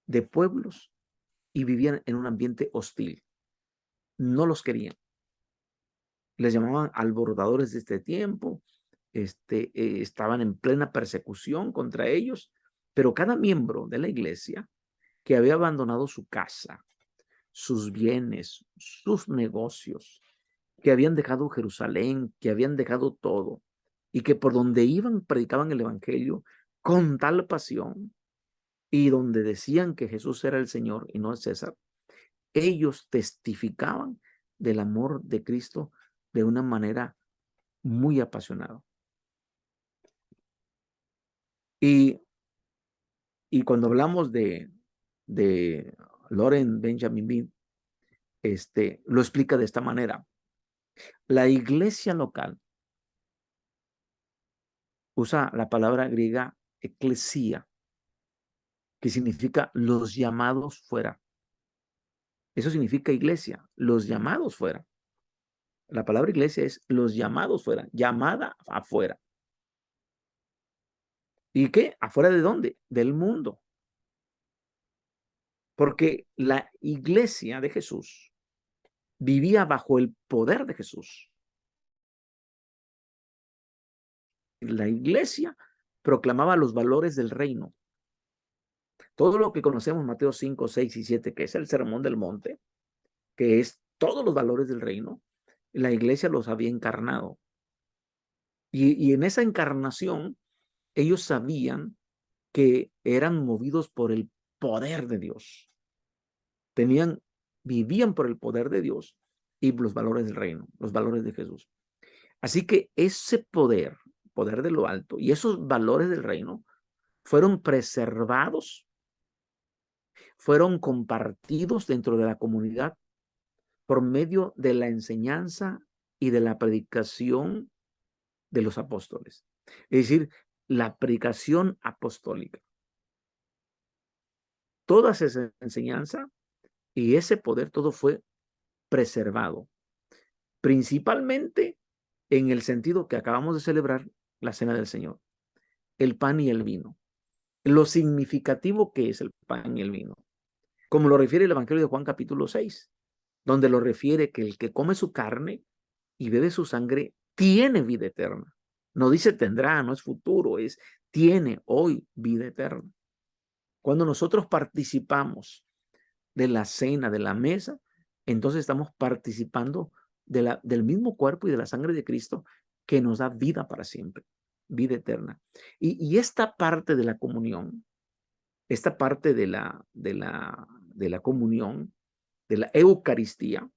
de pueblos y vivían en un ambiente hostil. No los querían. Les llamaban alborotadores de este tiempo, estaban en plena persecución contra ellos, pero cada miembro de la iglesia que había abandonado su casa, sus bienes, sus negocios, que habían dejado Jerusalén, que habían dejado todo, y que por donde iban predicaban el evangelio con tal pasión, y donde decían que Jesús era el Señor y no el César, ellos testificaban del amor de Cristo de una manera muy apasionada. Y cuando hablamos de Loren Benjamin Bean, lo explica de esta manera. La iglesia local usa la palabra griega eclesia, que significa los llamados fuera. Eso significa iglesia, los llamados fuera. La palabra iglesia es los llamados fuera, llamada afuera. ¿Y qué? ¿Afuera de dónde? Del mundo. Porque la iglesia de Jesús vivía bajo el poder de Jesús. La iglesia proclamaba los valores del reino. Todo lo que conocemos, Mateo 5, 6 y 7, que es el sermón del monte, que es todos los valores del reino, la iglesia los había encarnado. Y en esa encarnación, ellos sabían que eran movidos por el poder de Dios. Vivían por el poder de Dios y los valores del reino, los valores de Jesús. Así que ese poder de lo alto y esos valores del reino fueron preservados, fueron compartidos dentro de la comunidad por medio de la enseñanza y de la predicación de los apóstoles. Es decir, la predicación apostólica. Toda esa enseñanza y ese poder, todo fue preservado, principalmente en el sentido que acabamos de celebrar la Cena del Señor, el pan y el vino, lo significativo que es el pan y el vino, como lo refiere el Evangelio de Juan capítulo 6, donde lo refiere que el que come su carne y bebe su sangre tiene vida eterna. No dice tendrá, no es futuro, es tiene hoy vida eterna. Cuando nosotros participamos de la cena, de la mesa, entonces estamos participando del mismo cuerpo y de la sangre de Cristo que nos da vida para siempre, vida eterna. Y esta parte de la comunión, esta parte de la comunión, de la Eucaristía,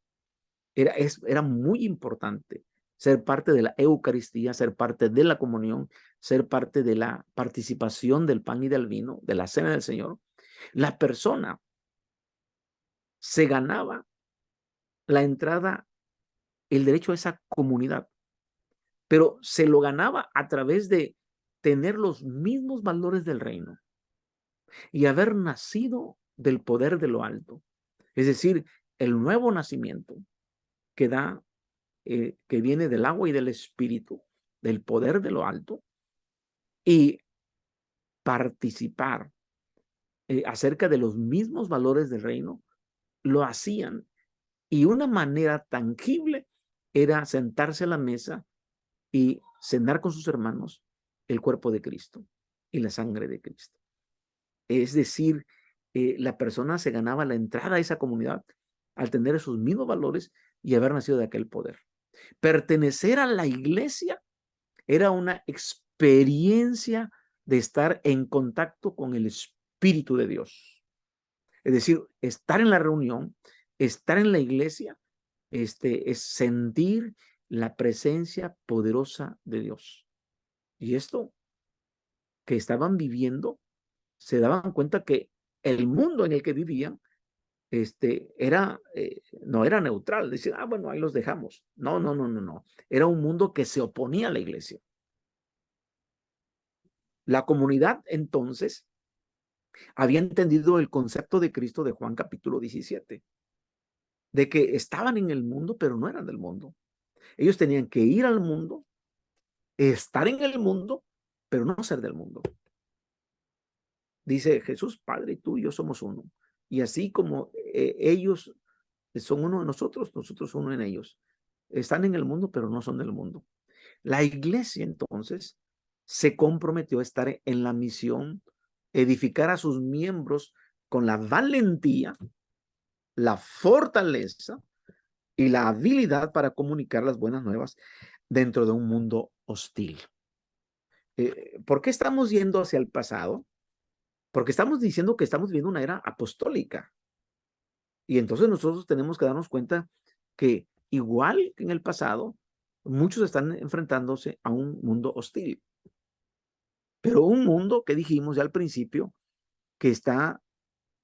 era muy importante. Ser parte de la Eucaristía, ser parte de la comunión, ser parte de la participación del pan y del vino, de la cena del Señor. La persona se ganaba la entrada, el derecho a esa comunidad, pero se lo ganaba a través de tener los mismos valores del reino y haber nacido del poder de lo alto. Es decir, el nuevo nacimiento que que viene del agua y del espíritu, del poder de lo alto, y participar acerca de los mismos valores del reino, lo hacían. Y una manera tangible era sentarse a la mesa y cenar con sus hermanos el cuerpo de Cristo y la sangre de Cristo. Es decir, la persona se ganaba la entrada a esa comunidad al tener esos mismos valores y haber nacido de aquel poder. Pertenecer a la iglesia era una experiencia de estar en contacto con el Espíritu de Dios. Es decir, estar en la reunión, estar en la iglesia, es sentir la presencia poderosa de Dios. Y esto que estaban viviendo, se daban cuenta que el mundo en el que vivían no era neutral. Decir, bueno, ahí los dejamos. No, no, no, no, no. Era un mundo que se oponía a la iglesia. La comunidad entonces había entendido el concepto de Cristo de Juan capítulo 17, de que estaban en el mundo, pero no eran del mundo. Ellos tenían que ir al mundo, estar en el mundo, pero no ser del mundo. Dice Jesús, Padre, tú y yo somos uno. Y así como ellos son uno de nosotros, nosotros uno en ellos. Están en el mundo, pero no son del mundo. La iglesia entonces se comprometió a estar en la misión, edificar a sus miembros con la valentía, la fortaleza y la habilidad para comunicar las buenas nuevas dentro de un mundo hostil. ¿Por qué estamos yendo hacia el pasado? Porque estamos diciendo que estamos viviendo una era apostólica. Y entonces nosotros tenemos que darnos cuenta que igual que en el pasado, muchos están enfrentándose a un mundo hostil. Pero un mundo que dijimos ya al principio que está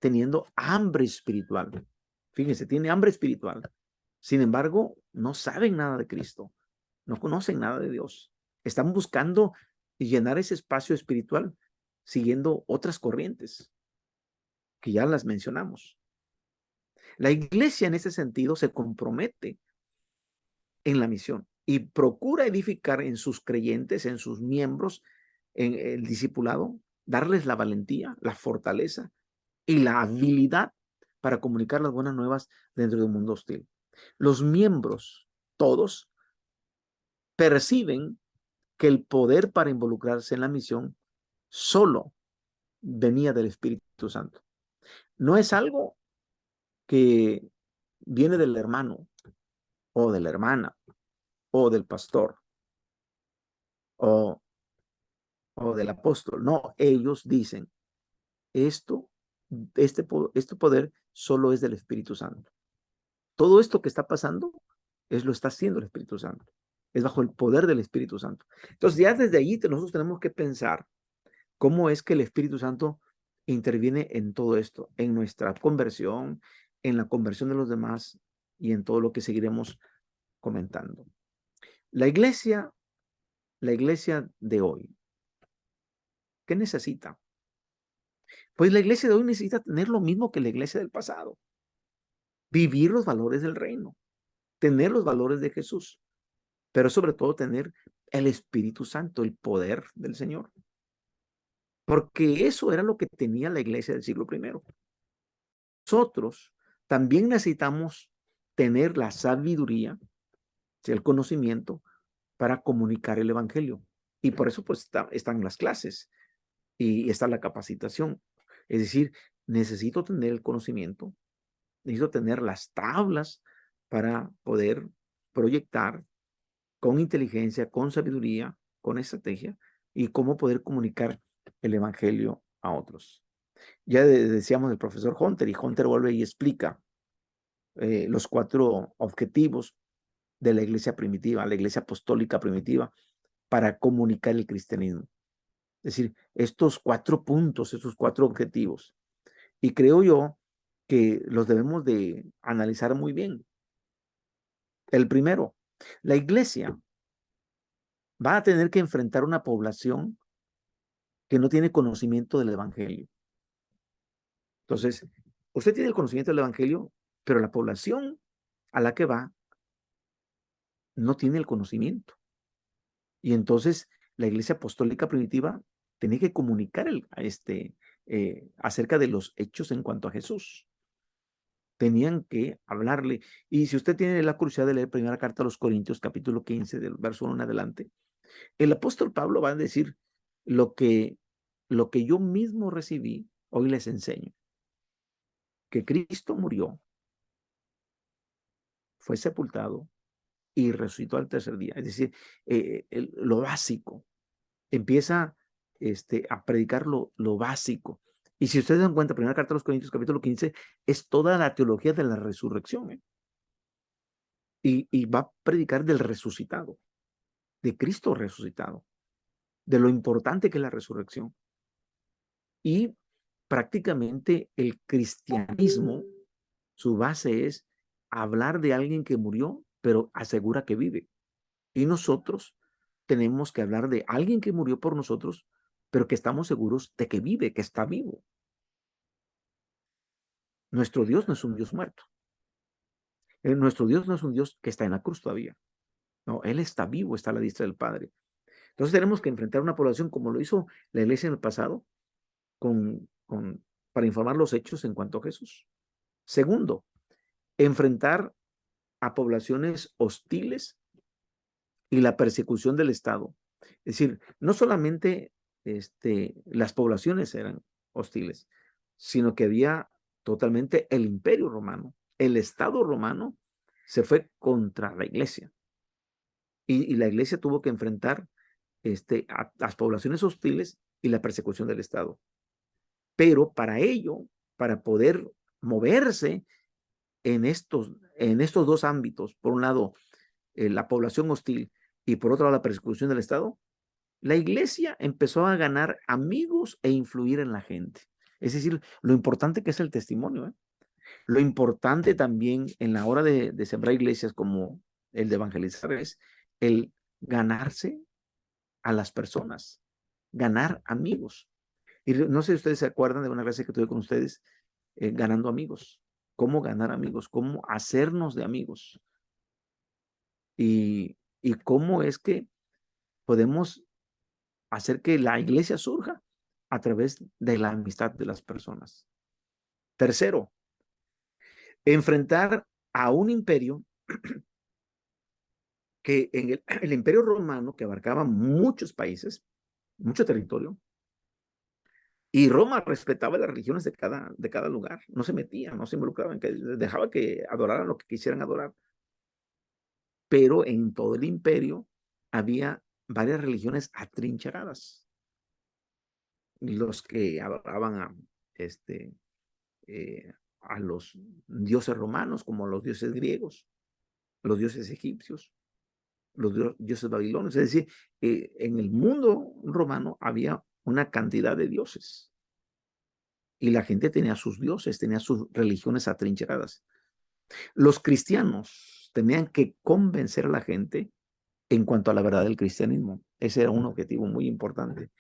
teniendo hambre espiritual. Fíjense, tiene hambre espiritual. Sin embargo, no saben nada de Cristo. No conocen nada de Dios. Están buscando llenar ese espacio espiritual siguiendo otras corrientes que ya las mencionamos. La iglesia en ese sentido se compromete en la misión y procura edificar en sus creyentes, en sus miembros, en el discipulado, darles la valentía, la fortaleza y la habilidad para comunicar las buenas nuevas dentro de un mundo hostil. Los miembros, todos, perciben que el poder para involucrarse en la misión solo venía del Espíritu Santo. No es algo que viene del hermano o de la hermana o del pastor o del apóstol. No, ellos dicen, este poder solo es del Espíritu Santo. Todo esto que está pasando lo está haciendo el Espíritu Santo. Es bajo el poder del Espíritu Santo. Entonces ya desde allí nosotros tenemos que pensar cómo es que el Espíritu Santo interviene en todo esto, en nuestra conversión, en la conversión de los demás y en todo lo que seguiremos comentando. La iglesia de hoy, ¿qué necesita? Pues la iglesia de hoy necesita tener lo mismo que la iglesia del pasado. Vivir los valores del reino, tener los valores de Jesús, pero sobre todo tener el Espíritu Santo, el poder del Señor. Porque eso era lo que tenía la iglesia del siglo I. Nosotros también necesitamos tener la sabiduría, el conocimiento para comunicar el evangelio. Y por eso pues están las clases y está la capacitación. Es decir, necesito tener el conocimiento, necesito tener las tablas para poder proyectar con inteligencia, con sabiduría, con estrategia y cómo poder comunicar el evangelio a otros. Ya decíamos del profesor Hunter, y Hunter vuelve y explica los 4 objetivos de la iglesia primitiva, la iglesia apostólica primitiva, para comunicar el cristianismo. Es decir, estos 4 puntos, estos 4 objetivos. Y creo yo que los debemos de analizar muy bien. El primero, la iglesia va a tener que enfrentar una población que no tiene conocimiento del evangelio. Entonces, usted tiene el conocimiento del evangelio, pero la población a la que va no tiene el conocimiento. Y entonces la iglesia apostólica primitiva tenía que comunicar acerca de los hechos en cuanto a Jesús. Tenían que hablarle. Y si usted tiene la curiosidad de leer primera carta a los Corintios, capítulo 15, del verso 1 en adelante, el apóstol Pablo va a decir lo que yo mismo recibí, hoy les enseño. Que Cristo murió, fue sepultado y resucitó al tercer día. Es decir, lo básico. Empieza a predicar lo básico. Y si ustedes dan cuenta, primera carta a los Corintios, capítulo 15, es toda la teología de la resurrección. Y va a predicar del resucitado, de Cristo resucitado, de lo importante que es la resurrección. Y prácticamente el cristianismo Su base es hablar de alguien que murió, pero asegura que vive. Y nosotros tenemos que hablar de alguien que murió por nosotros, pero que estamos seguros de que vive, que está vivo. Nuestro Dios no es un Dios muerto. Nuestro Dios no es un Dios que está en la cruz todavía. No, Él está vivo, está a la diestra del Padre. Entonces tenemos que enfrentar una población como lo hizo la iglesia en el pasado, para informar los hechos en cuanto a Jesús. Segundo, enfrentar a poblaciones hostiles y la persecución del Estado. Es decir, no solamente las poblaciones eran hostiles, sino que había totalmente el imperio romano. El Estado romano se fue contra la iglesia y la iglesia tuvo que enfrentar a las poblaciones hostiles y la persecución del Estado. Pero para ello, para poder moverse en estos dos ámbitos, por un lado, la población hostil y por otro lado, la persecución del Estado, la iglesia empezó a ganar amigos e influir en la gente. Es decir, lo importante que es el testimonio, ¿eh? Lo importante también en la hora de sembrar iglesias como el de evangelizar es el ganarse a las personas, ganar amigos. Y no sé si ustedes se acuerdan de una clase que tuve con ustedes, ganando amigos. Cómo ganar amigos, cómo hacernos de amigos. Y cómo es que podemos hacer que la iglesia surja a través de la amistad de las personas. Tercero, enfrentar a un imperio que en el imperio romano, que abarcaba muchos países, mucho territorio, y Roma respetaba las religiones de cada lugar, no se metía, no se involucraba, dejaba que adoraran lo que quisieran adorar. Pero en todo el imperio había varias religiones atrincheradas. Los que adoraban a los dioses romanos, como los dioses griegos, los dioses egipcios, los dioses babilonios. Es decir, en el mundo romano había una cantidad de dioses y la gente tenía sus dioses, tenía sus religiones atrincheradas. Los cristianos tenían que convencer a la gente en cuanto a la verdad del cristianismo. Ese era un objetivo muy importante.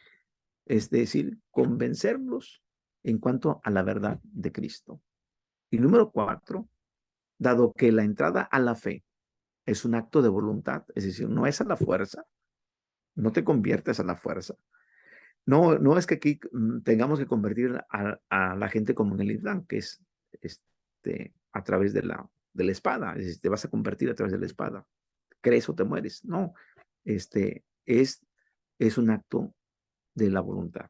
Es decir, convencerlos en cuanto a la verdad de Cristo. Y número 4, dado que la entrada a la fe es un acto de voluntad, es decir, no es a la fuerza, no te conviertes a la fuerza. No es que aquí tengamos que convertir a la gente como en el Islam, que es a través de la espada, es decir, te vas a convertir a través de la espada. Crees o te mueres. No, es un acto de la voluntad.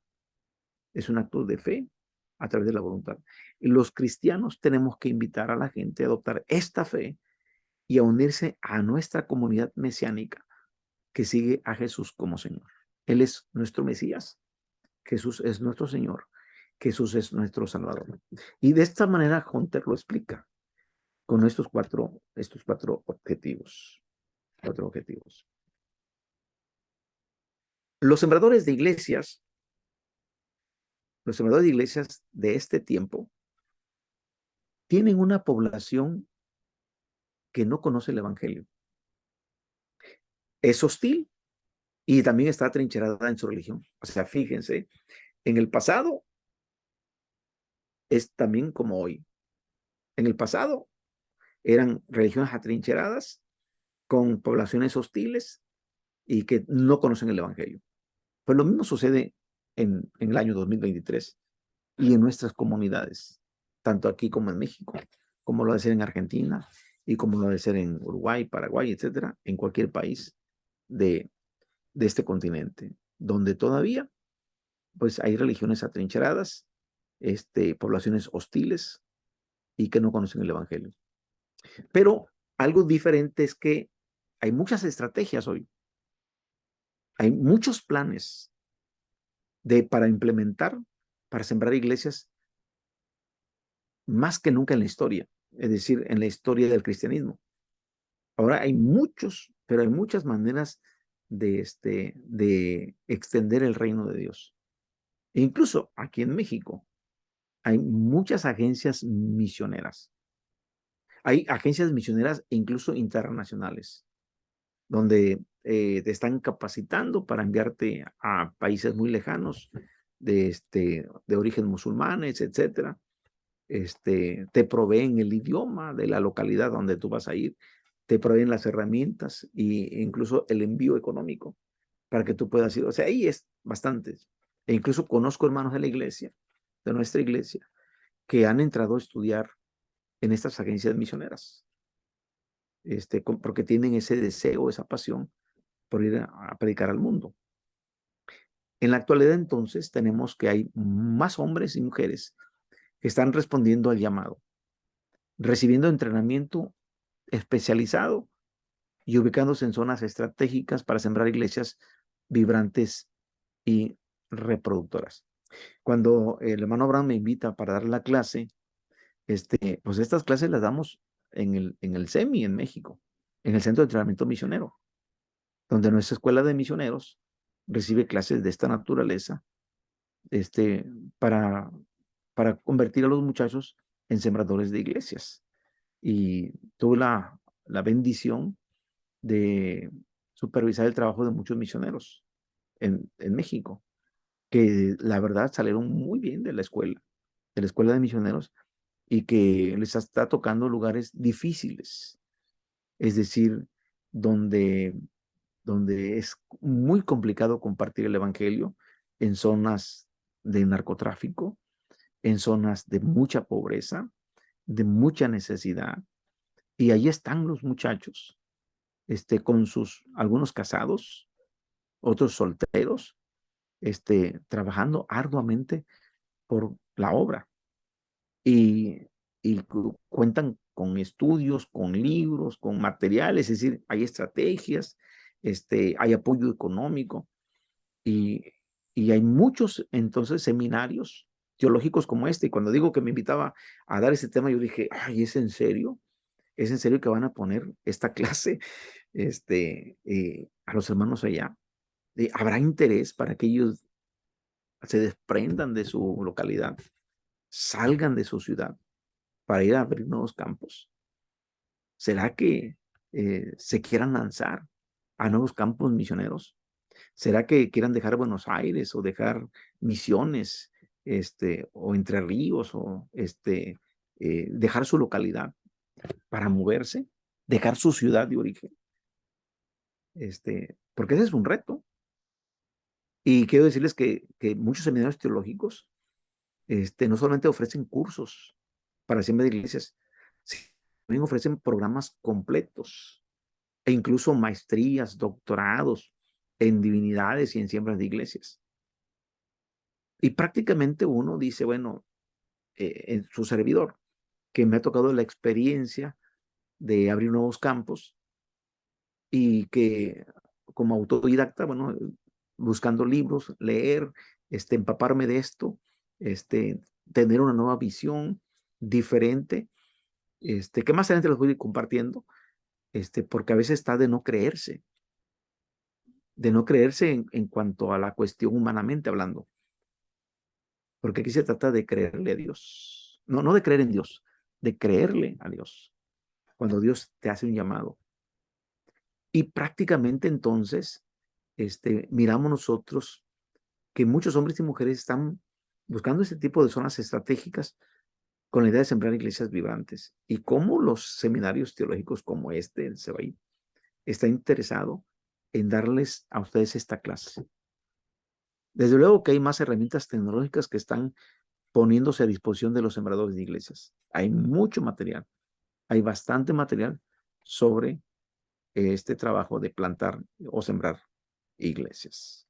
Es un acto de fe a través de la voluntad. Y los cristianos tenemos que invitar a la gente a adoptar esta fe y a unirse a nuestra comunidad mesiánica que sigue a Jesús como Señor. Él es nuestro Mesías, Jesús es nuestro Señor, Jesús es nuestro Salvador. Y de esta manera Hunter lo explica con estos cuatro objetivos. Los sembradores de iglesias de este tiempo tienen una población que no conoce el Evangelio. Es hostil y también está atrincherada en su religión. O sea, fíjense, en el pasado es también como hoy. En el pasado eran religiones atrincheradas con poblaciones hostiles y que no conocen el Evangelio. Pues lo mismo sucede en el año 2023 y en nuestras comunidades, tanto aquí como en México, como lo de ser en Argentina y como lo de ser en Uruguay, Paraguay, etcétera, en cualquier país de este continente, donde todavía pues hay religiones atrincheradas, poblaciones hostiles y que no conocen el Evangelio. Pero algo diferente es que hay muchas estrategias hoy, hay muchos planes para implementar, para sembrar iglesias más que nunca en la historia, es decir, en la historia del cristianismo. Ahora hay pero hay muchas maneras de extender el reino de Dios. E incluso aquí en México hay muchas agencias misioneras Hay agencias misioneras e incluso internacionales, donde te están capacitando para enviarte a países muy lejanos de origen musulmanes, etcétera. Te proveen el idioma de la localidad donde tú vas a ir, te proveen las herramientas e incluso el envío económico para que tú puedas ir. O sea, ahí es bastante. E incluso conozco hermanos de la iglesia, de nuestra iglesia, que han entrado a estudiar en estas agencias misioneras, porque tienen ese deseo, esa pasión por ir a predicar al mundo. En la actualidad, entonces, tenemos que hay más hombres y mujeres que están respondiendo al llamado, recibiendo entrenamiento especializado y ubicándose en zonas estratégicas para sembrar iglesias vibrantes y reproductoras. Cuando el hermano Abraham me invita para dar la clase, pues estas clases las damos en el CEMI en México, en el Centro de Entrenamiento Misionero, donde nuestra escuela de misioneros recibe clases de esta naturaleza, para, para convertir a los muchachos en sembradores de iglesias. Y tuve la bendición de supervisar el trabajo de muchos misioneros en México, que la verdad salieron muy bien de la escuela de misioneros, y que les está tocando lugares difíciles, es decir, donde, donde es muy complicado compartir el evangelio, en zonas de narcotráfico, en zonas de mucha pobreza, de mucha necesidad, y ahí están los muchachos, con algunos casados, otros solteros, trabajando arduamente por la obra. Y, cuentan con estudios, con libros, con materiales, es decir, hay estrategias, hay apoyo económico, y, hay muchos entonces seminarios teológicos como este. Y cuando digo que me invitaba a dar ese tema, yo dije, ay, ¿es en serio? ¿Es en serio que van a poner esta clase a los hermanos allá? ¿Habrá interés para que ellos se desprendan de su localidad, salgan de su ciudad para ir a abrir nuevos campos? ¿Será que se quieran lanzar a nuevos campos misioneros? ¿Será que quieran dejar Buenos Aires o dejar Misiones, o Entre Ríos, o dejar su localidad para moverse, dejar su ciudad de origen? Porque ese es un reto. Y quiero decirles que muchos seminarios teológicos no solamente ofrecen cursos para siembra de iglesias, sino también ofrecen programas completos e incluso maestrías, doctorados en divinidades y en siembras de iglesias. Y prácticamente uno dice, bueno, en su servidor, que me ha tocado la experiencia de abrir nuevos campos, y que como autodidacta, bueno, buscando libros, leer, empaparme de esto, tener una nueva visión diferente, que más adelante los voy a ir compartiendo, porque a veces está de no creerse en cuanto a la cuestión humanamente hablando, porque aquí se trata de creerle a Dios, no de creer en Dios, de creerle a Dios, cuando Dios te hace un llamado. Y prácticamente entonces, miramos nosotros que muchos hombres y mujeres están buscando este tipo de zonas estratégicas con la idea de sembrar iglesias vibrantes. Y cómo los seminarios teológicos como el CEBAI, está interesado en darles a ustedes esta clase. Desde luego que hay más herramientas tecnológicas que están poniéndose a disposición de los sembradores de iglesias. Hay mucho material, hay bastante material sobre este trabajo de plantar o sembrar iglesias.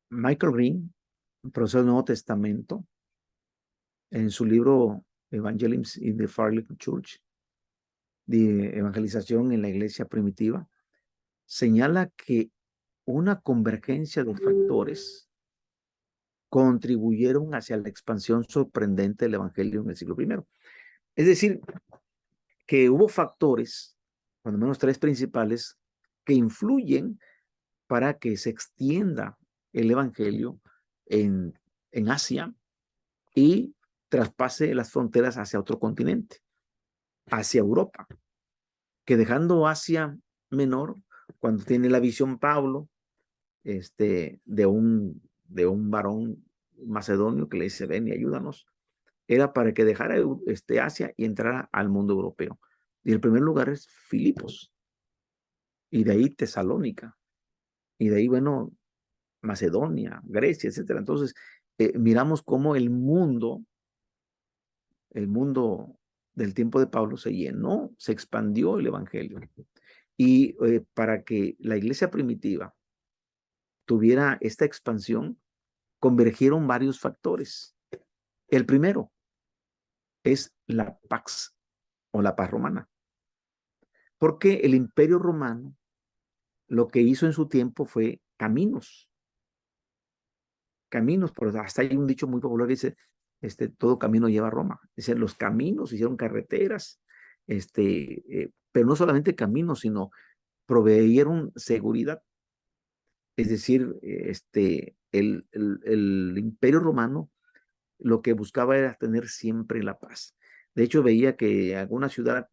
Michael Green, profesor del Nuevo Testamento, en su libro Evangelism in the Fairly Church, de evangelización en la iglesia primitiva, señala que una convergencia de factores contribuyeron hacia la expansión sorprendente del evangelio en el siglo I. Es decir, que hubo factores, cuando menos tres principales, que influyen para que se extienda el evangelio en Asia y traspase las fronteras hacia otro continente, hacia Europa, que dejando Asia Menor, cuando tiene la visión Pablo, de un varón macedonio que le dice, ven y ayúdanos, era para que dejara Asia y entrara al mundo europeo. Y el primer lugar es Filipos, y de ahí Tesalónica, y de ahí, bueno, Macedonia, Grecia, etcétera. Entonces, miramos cómo el mundo del tiempo de Pablo se llenó, se expandió el evangelio. Y para que la iglesia primitiva tuviera esta expansión, convergieron varios factores. El primero es la Pax o la paz romana, porque el imperio romano lo que hizo en su tiempo fue caminos, pero hasta hay un dicho muy popular que dice, todo camino lleva a Roma. Es decir, los caminos hicieron carreteras, pero no solamente caminos, sino proveyeron seguridad. Es decir, el imperio romano lo que buscaba era tener siempre la paz. De hecho, veía que alguna ciudad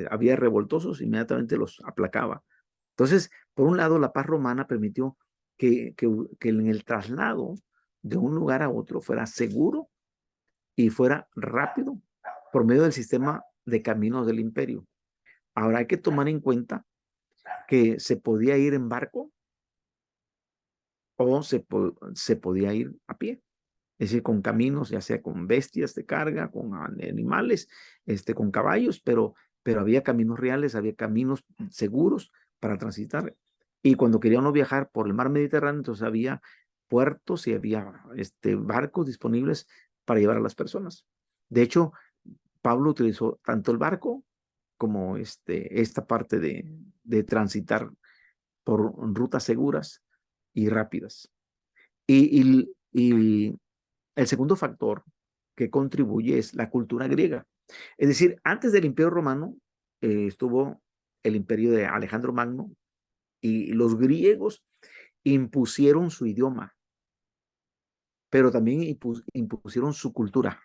había revoltosos, inmediatamente los aplacaba. Entonces, por un lado, la paz romana permitió que en el traslado de un lugar a otro fuera seguro y fuera rápido por medio del sistema de caminos del imperio. Ahora hay que tomar en cuenta que se podía ir en barco o se podía ir a pie. Es decir, con caminos, ya sea con bestias de carga, con animales, con caballos, pero había caminos reales, había caminos seguros para transitar. Y cuando quería uno viajar por el mar Mediterráneo, entonces había puertos y había barcos disponibles para llevar a las personas. De hecho, Pablo utilizó tanto el barco como esta parte de transitar por rutas seguras y rápidas. Y el segundo factor que contribuye es la cultura griega. Es decir, antes del Imperio Romano estuvo el imperio de Alejandro Magno y los griegos impusieron su idioma, pero también impusieron su cultura.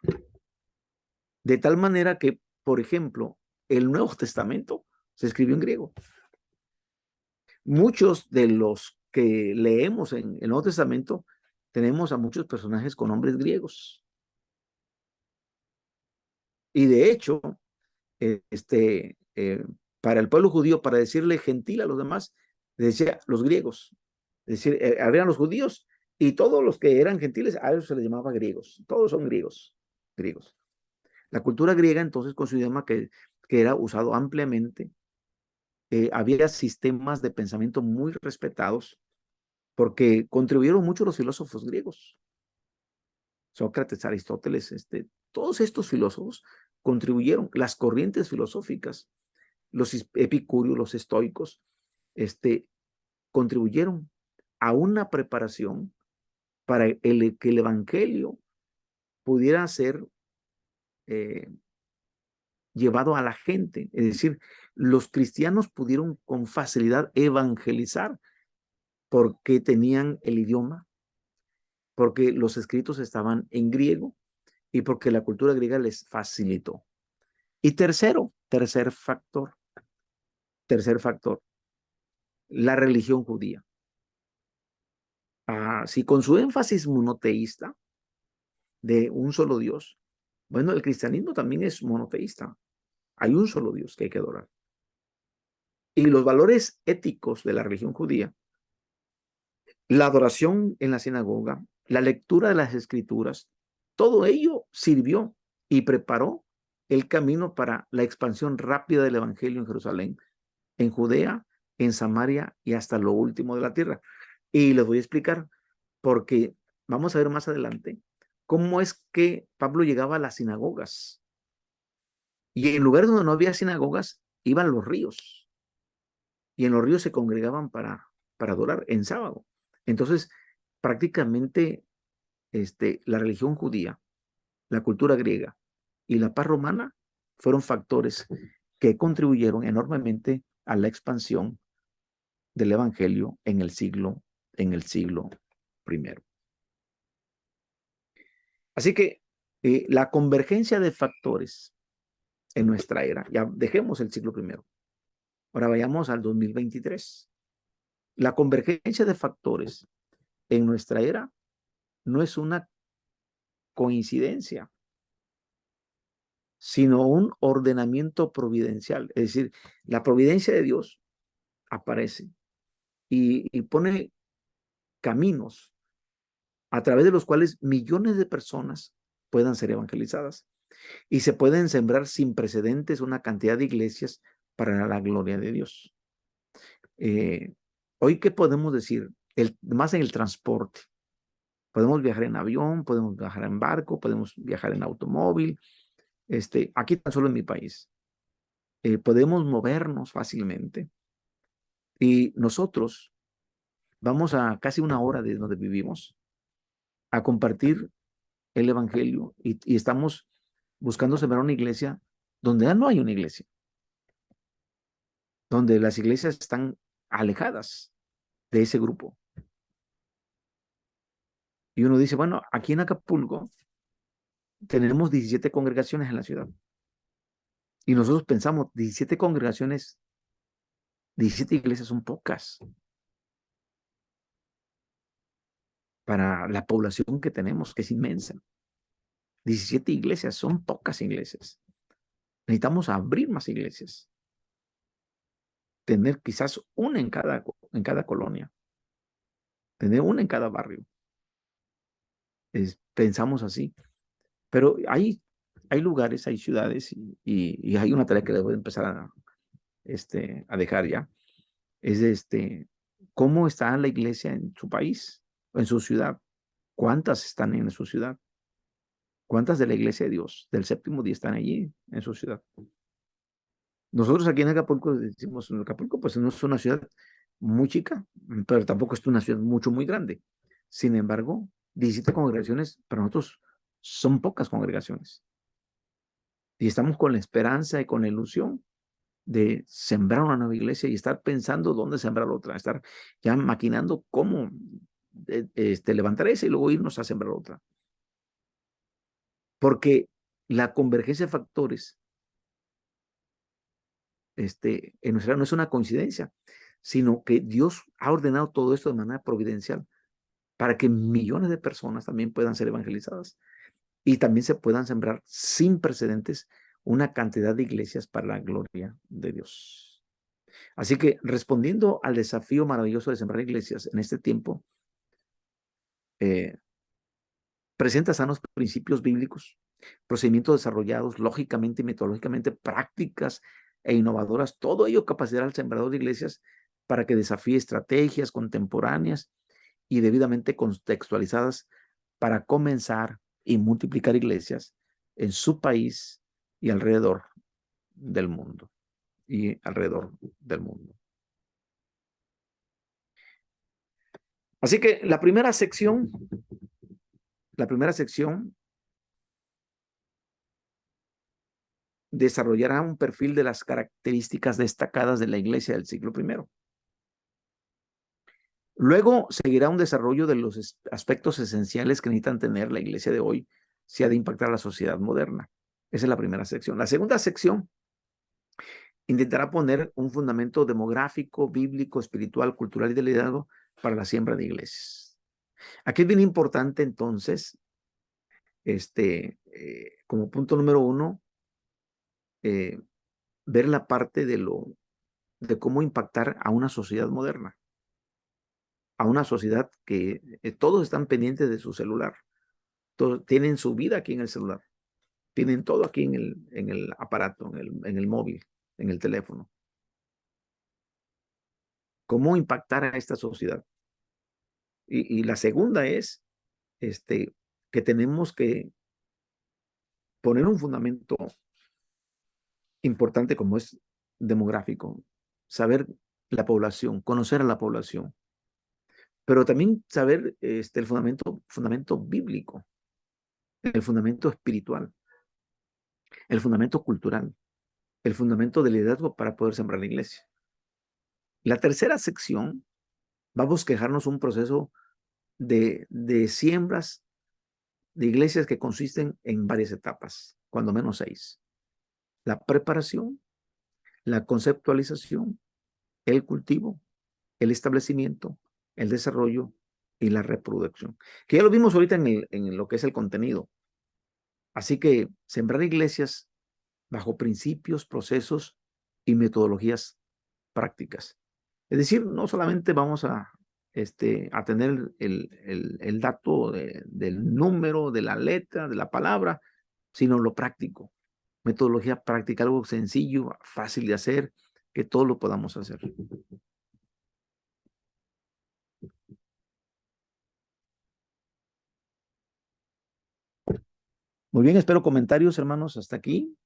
De tal manera que, por ejemplo, el Nuevo Testamento se escribió en griego. Muchos de los que leemos en el Nuevo Testamento tenemos a muchos personajes con nombres griegos. Y de hecho, para el pueblo judío, para decirle gentil a los demás, decía los griegos. Es decir, habían los judíos y todos los que eran gentiles, a ellos se les llamaba griegos. Todos son griegos. La cultura griega, entonces, con su idioma que era usado ampliamente, había sistemas de pensamiento muy respetados porque contribuyeron mucho los filósofos griegos. Sócrates, Aristóteles, todos estos filósofos contribuyeron, las corrientes filosóficas, los epicúreos, los estoicos, contribuyeron a una preparación para que el evangelio pudiera ser llevado a la gente. Es decir, los cristianos pudieron con facilidad evangelizar porque tenían el idioma, porque los escritos estaban en griego y porque la cultura griega les facilitó. Y tercer factor, la religión judía. Si con su énfasis monoteísta de un solo Dios, bueno, el cristianismo también es monoteísta. Hay un solo Dios que hay que adorar. Y los valores éticos de la religión judía, la adoración en la sinagoga, la lectura de las escrituras, todo ello sirvió y preparó el camino para la expansión rápida del evangelio en Jerusalén, en Judea, en Samaria y hasta lo último de la tierra. Y les voy a explicar, porque vamos a ver más adelante cómo es que Pablo llegaba a las sinagogas. Y en lugares donde no había sinagogas, iban los ríos. Y en los ríos se congregaban para adorar en sábado. Entonces, prácticamente la religión judía, la cultura griega y la paz romana fueron factores que contribuyeron enormemente a la expansión del evangelio en el siglo primero. Así que la convergencia de factores en nuestra era, ya dejemos el siglo primero, ahora vayamos al 2023. La convergencia de factores en nuestra era no es una coincidencia, sino un ordenamiento providencial. Es decir, la providencia de Dios aparece y pone caminos a través de los cuales millones de personas puedan ser evangelizadas y se pueden sembrar sin precedentes una cantidad de iglesias para la gloria de Dios. Hoy, ¿qué podemos decir? Más en el transporte. Podemos viajar en avión, podemos viajar en barco, podemos viajar en automóvil. Aquí tan solo en mi país. Podemos movernos fácilmente. Y nosotros vamos a casi una hora de donde vivimos a compartir el evangelio y estamos buscando sembrar una iglesia donde ya no hay una iglesia, donde las iglesias están alejadas de ese grupo. Y uno dice, bueno, aquí en Acapulco tenemos 17 congregaciones en la ciudad. Y nosotros pensamos, 17 congregaciones, 17 iglesias son pocas para la población que tenemos, que es inmensa. 17 iglesias son pocas iglesias. Necesitamos abrir más iglesias. Tener quizás una en cada colonia. Tener una en cada barrio. Pensamos así. Pero hay lugares, hay ciudades y hay una tarea que debo empezar a dejar ya. Es cómo está la iglesia en su país, en su ciudad. ¿Cuántas están en su ciudad? ¿Cuántas de la iglesia de Dios del séptimo día están allí en su ciudad? Nosotros aquí en Acapulco decimos, en Acapulco pues no es una ciudad muy chica, pero tampoco es una ciudad muy grande. Sin embargo, 17 congregaciones para nosotros son pocas congregaciones. Y estamos con la esperanza y con la ilusión de sembrar una nueva iglesia y estar pensando dónde sembrar otra, estar ya maquinando cómo levantar esa y luego irnos a sembrar otra. Porque la convergencia de factores en nuestra era no es una coincidencia, sino que Dios ha ordenado todo esto de manera providencial para que millones de personas también puedan ser evangelizadas y también se puedan sembrar sin precedentes una cantidad de iglesias para la gloria de Dios. Así que respondiendo al desafío maravilloso de sembrar iglesias en este tiempo, presenta sanos principios bíblicos, procedimientos desarrollados lógicamente y metodológicamente, prácticas e innovadoras, todo ello capacitará al sembrador de iglesias para que desafíe estrategias contemporáneas y debidamente contextualizadas para comenzar y multiplicar iglesias en su país y alrededor del mundo. Así que la primera sección desarrollará un perfil de las características destacadas de la iglesia del siglo I. Luego seguirá un desarrollo de los aspectos esenciales que necesitan tener la iglesia de hoy si ha de impactar a la sociedad moderna. Esa es la primera sección. La segunda sección intentará poner un fundamento demográfico, bíblico, espiritual, cultural y de liderazgo para la siembra de iglesias. Aquí es bien importante entonces, como punto número 1, ver la parte de cómo impactar a una sociedad moderna, a una sociedad que todos están pendientes de su celular, todos tienen su vida aquí en el celular, tienen todo aquí en el aparato, en el móvil, en el teléfono. ¿Cómo impactar a esta sociedad? Y la segunda es que tenemos que poner un fundamento importante como es demográfico, saber la población, conocer a la población, pero también saber el fundamento bíblico, el fundamento espiritual. el fundamento cultural, el fundamento del liderazgo para poder sembrar la iglesia. La tercera sección va a bosquejarnos un proceso de siembras de iglesias que consisten en varias etapas, cuando menos 6. La preparación, la conceptualización, el cultivo, el establecimiento, el desarrollo y la reproducción. Que ya lo vimos ahorita en lo que es el contenido. Así que sembrar iglesias bajo principios, procesos y metodologías prácticas. Es decir, no solamente vamos a tener el dato del número, de la letra, de la palabra, sino lo práctico. Metodología práctica, algo sencillo, fácil de hacer, que todos lo podamos hacer. Muy bien, espero comentarios, hermanos, hasta aquí.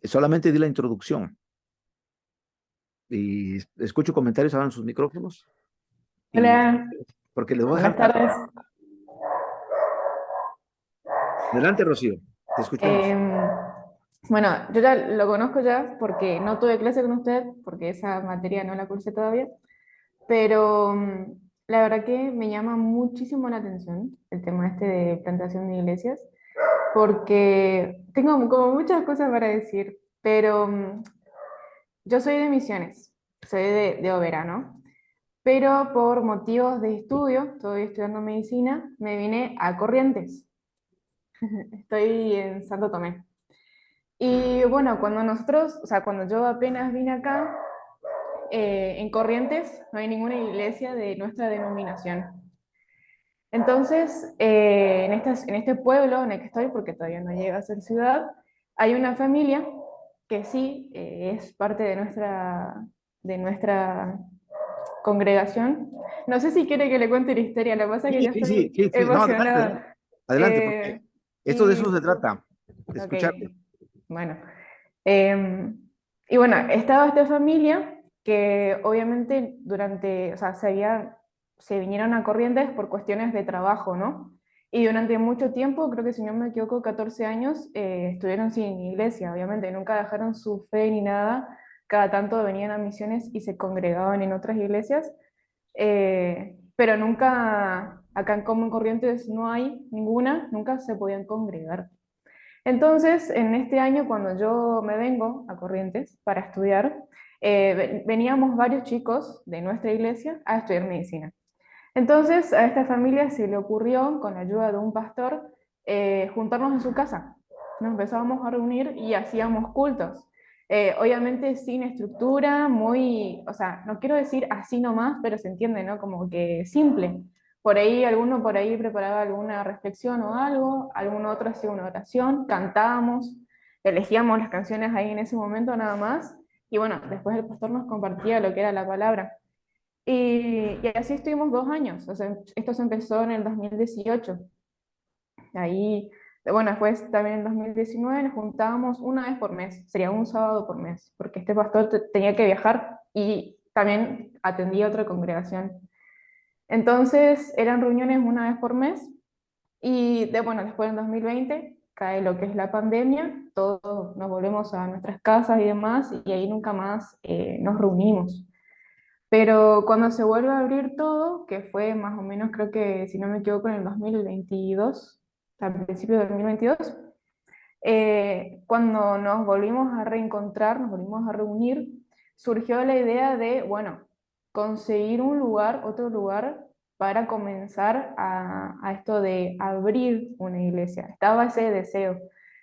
Solamente di la introducción. Y escucho comentarios, abran sus micrófonos. Hola, Porque les voy a buenas dejar. tardes. Adelante, Rocío, te escuchamos. Bueno, yo ya lo conozco ya porque no tuve clase con usted, porque esa materia no la cursé todavía, pero la verdad que me llama muchísimo la atención el tema este de plantación de iglesias, porque tengo como muchas cosas para decir, pero yo soy de Misiones, soy de Oberá, ¿no? Pero por motivos de estudio, estoy estudiando medicina, me vine a Corrientes. Estoy en Santo Tomé. Y bueno, cuando nosotros, o sea, cuando yo apenas vine acá, en Corrientes no hay ninguna iglesia de nuestra denominación. Entonces, en este pueblo en el que estoy, porque todavía no llega a ser ciudad, hay una familia que sí es parte de nuestra congregación. No sé si quiere que le cuente la historia, lo que pasa es que ya estoy Sí. No, adelante, emocionada. adelante, porque esto de Y, eso se trata, de ok, escucharte. bueno. Y bueno, estaba esta familia que obviamente o sea, se vinieron a Corrientes por cuestiones de trabajo, ¿no? Y durante mucho tiempo, creo que si no me equivoco, 14 años, estuvieron sin iglesia, obviamente, nunca dejaron su fe ni nada, cada tanto venían a misiones y se congregaban en otras iglesias, pero nunca, acá como en Corrientes no hay ninguna, nunca se podían congregar. Entonces, en este año, cuando yo me vengo a Corrientes para estudiar, veníamos varios chicos de nuestra iglesia a estudiar medicina. Entonces, a esta familia se le ocurrió, con la ayuda de un pastor, juntarnos en su casa. Nos empezábamos a reunir y hacíamos cultos. Obviamente sin estructura, muy, o sea, no quiero decir así nomás, pero se entiende, ¿no? Como que simple. Alguno por ahí preparaba alguna reflexión o algo, alguno otro hacía una oración, cantábamos, elegíamos las canciones ahí en ese momento nada más, y bueno, después el pastor nos compartía lo que era la palabra. Y así estuvimos 2 años, o sea, esto se empezó en el 2018. Ahí, bueno, después también en 2019 nos juntábamos una vez por mes, sería un sábado por mes, porque este pastor tenía que viajar y también atendía otra congregación. Entonces eran reuniones una vez por mes y bueno, después en 2020 cae lo que es la pandemia, todos nos volvemos a nuestras casas y demás y ahí nunca más nos reunimos. Pero cuando se vuelve a abrir todo, que fue más o menos, creo que si no me equivoco, en el 2022, al principio del 2022, cuando nos volvimos a reencontrar, nos volvimos a reunir, surgió la idea de, bueno, conseguir un lugar, otro lugar, para comenzar a esto de abrir una iglesia. Estaba ese deseo.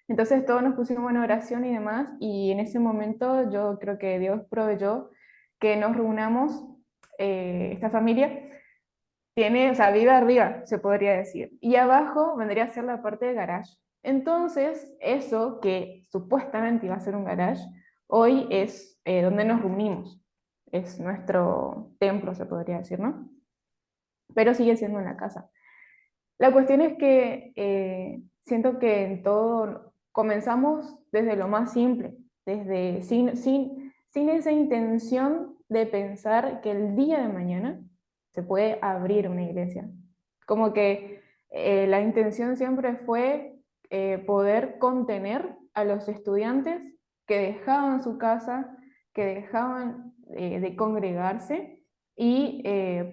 Entonces todos nos pusimos en oración y demás, y en ese momento yo creo que Dios proveyó que nos reunamos, esta familia tiene, o sea, vive arriba, se podría decir, y abajo vendría a ser la parte de garage. Entonces, eso que supuestamente iba a ser un garage, hoy es donde nos reunimos, es nuestro templo, se podría decir, ¿no? Pero sigue siendo en la casa. La cuestión es que siento que en todo comenzamos desde lo más simple, desde sin esa intención de pensar que el día de mañana se puede abrir una iglesia. Como que la intención siempre fue poder contener a los estudiantes que dejaban su casa, que dejaban de congregarse y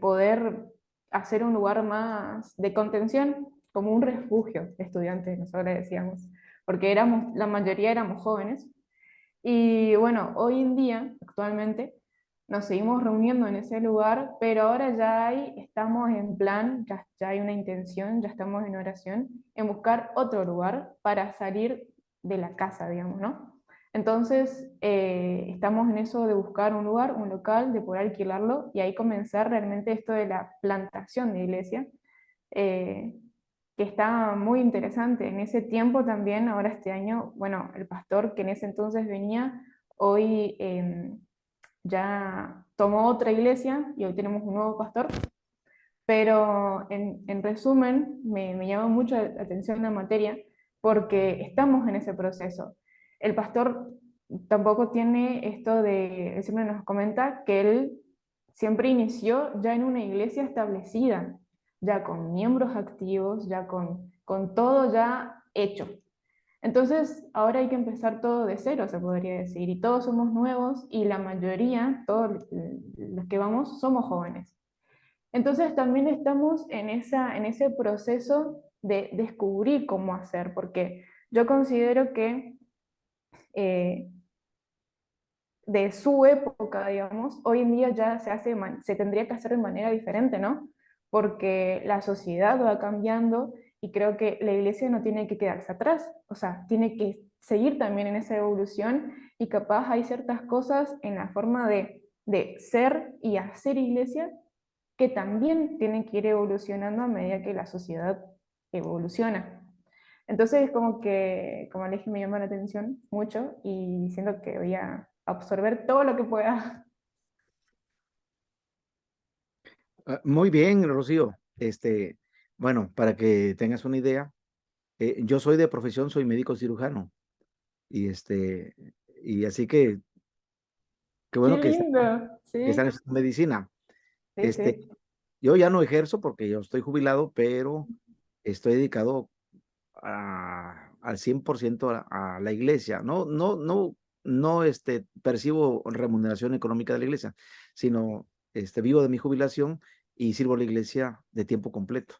poder hacer un lugar más de contención, como un refugio de estudiantes, nosotros le decíamos, porque la mayoría éramos jóvenes. Y bueno, hoy en día, actualmente, nos seguimos reuniendo en ese lugar, pero ahora estamos en plan, ya hay una intención, ya estamos en oración, en buscar otro lugar para salir de la casa, digamos, ¿no? Entonces, estamos en eso de buscar un lugar, un local, de poder alquilarlo y ahí comenzar realmente esto de la plantación de iglesia, eh, que está muy interesante. En ese tiempo también, ahora este año, bueno, el pastor que en ese entonces venía, hoy ya tomó otra iglesia y hoy tenemos un nuevo pastor, pero en resumen me llama mucho la atención la materia porque estamos en ese proceso. El pastor tampoco tiene esto de, él siempre nos comenta que él siempre inició ya en una iglesia establecida, ya con miembros activos, ya con todo ya hecho. Entonces, ahora hay que empezar todo de cero, se podría decir, y todos somos nuevos y la mayoría, todos los que vamos, somos jóvenes. Entonces, también estamos en ese proceso de descubrir cómo hacer, porque yo considero que eh, de su época, digamos, hoy en día ya se tendría que hacer de manera diferente, ¿no? Porque la sociedad va cambiando y creo que la iglesia no tiene que quedarse atrás, o sea, tiene que seguir también en esa evolución y capaz hay ciertas cosas en la forma de ser y hacer iglesia que también tienen que ir evolucionando a medida que la sociedad evoluciona. Entonces, como le dije, me llama la atención mucho y siento que voy a absorber todo lo que pueda. Muy bien, Rocío. Bueno, para que tengas una idea, yo soy de profesión, soy médico cirujano. Y y así que, qué Qué bueno lindo, que están sí, en medicina. sí, Este, sí. yo ya no ejerzo porque yo estoy jubilado, pero estoy dedicado al 100% a la iglesia. No, percibo remuneración económica de la iglesia, sino vivo de mi jubilación y sirvo a la iglesia de tiempo completo,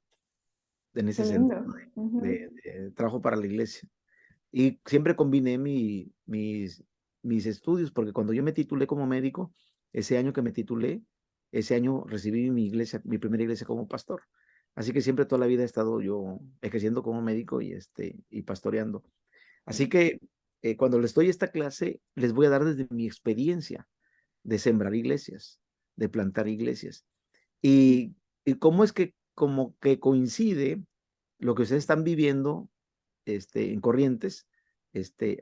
en Qué ese lindo. sentido Ujú. de trabajo para la iglesia. Y siempre combiné mis estudios, porque cuando yo me titulé como médico, ese año que me titulé, ese año recibí mi primera iglesia como pastor. Así que siempre toda la vida he estado yo ejerciendo como médico y pastoreando. Así que cuando les doy esta clase, les voy a dar desde mi experiencia de sembrar iglesias, de plantar iglesias. Y, y cómo es que como que coincide lo que ustedes están viviendo en Corrientes,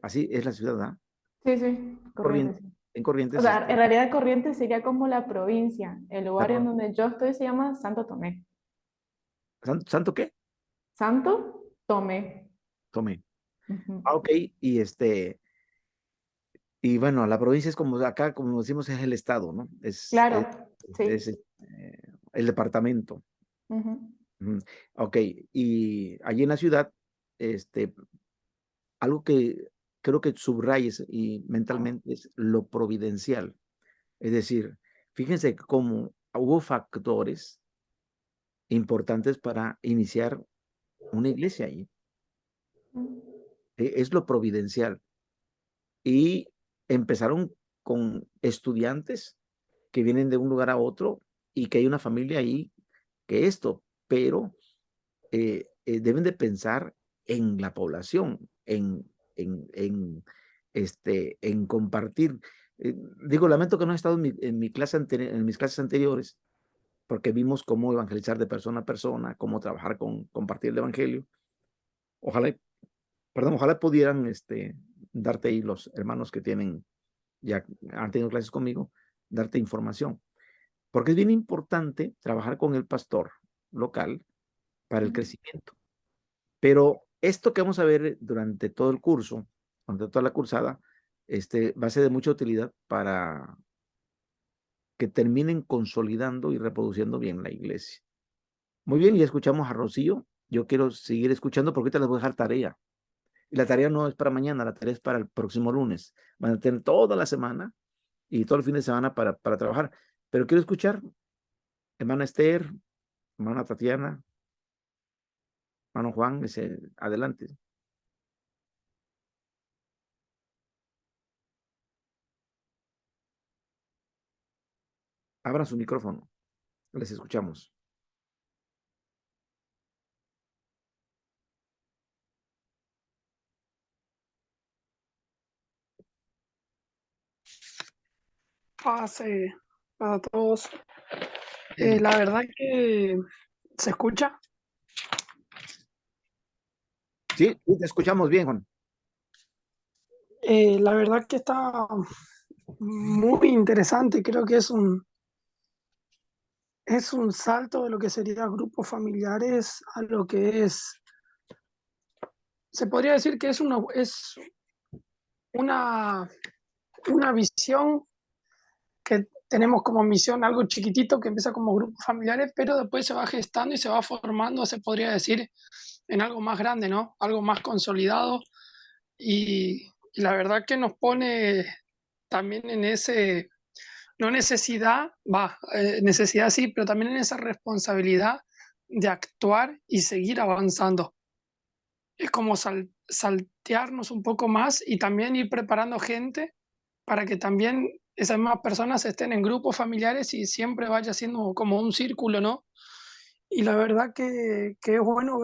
así es la ciudad, ¿verdad? Sí, sí, Corrientes. Corrientes, Sí. en O Corrientes, sea, en realidad Corrientes sería como la provincia. El la lugar en donde yo estoy se llama Santo Tomé. ¿Santo qué? Santo Tomé. Tomé. Ujú. Ok, y y bueno, la provincia es como acá, como decimos, es el estado, ¿no? Claro, Es, sí. el departamento. Ujú. Ujú. Ok, y allí en la ciudad, algo que creo que subrayes y mentalmente es lo providencial. Es decir, fíjense cómo hubo factores importantes para iniciar una iglesia ahí. Es lo providencial. Y empezaron con estudiantes que vienen de un lugar a otro y que hay una familia ahí que esto, pero deben de pensar en la población, en compartir. Digo, lamento que no he estado en mi clase en mis clases anteriores, porque vimos cómo evangelizar de persona a persona, cómo trabajar con compartir el evangelio. Ojalá, perdón, ojalá pudieran darte ahí los hermanos que ya han tenido clases conmigo, darte información. Porque es bien importante trabajar con el pastor local para el crecimiento. Pero esto que vamos a ver durante todo el curso, durante toda la cursada, va a ser de mucha utilidad para que terminen consolidando y reproduciendo bien la iglesia. Muy bien, y escuchamos a Rocío. Yo quiero seguir escuchando porque ahorita les voy a dejar tarea. Y la tarea no es para mañana, la tarea es para el próximo lunes. Van a tener toda la semana y todo el fin de semana para trabajar. Pero quiero escuchar, hermana Esther, hermana Tatiana, hermano Juan, adelante. Abran su micrófono, les escuchamos. Pase para todos. La verdad que se escucha. Sí, sí, te escuchamos bien, Juan. La verdad que está muy interesante. Creo que es un salto de lo que sería grupos familiares a lo que es, se podría decir que es una, una visión que tenemos como misión algo chiquitito que empieza como grupos familiares, pero después se va gestando y se va formando, se podría decir, en algo más grande, ¿no? Algo más consolidado y la verdad que nos pone también en ese, no necesidad, necesidad sí, pero también en esa responsabilidad de actuar y seguir avanzando. Es como saltearnos un poco más y también ir preparando gente para que también esas mismas personas estén en grupos familiares y siempre vaya siendo como un círculo, ¿no? Y la verdad que es bueno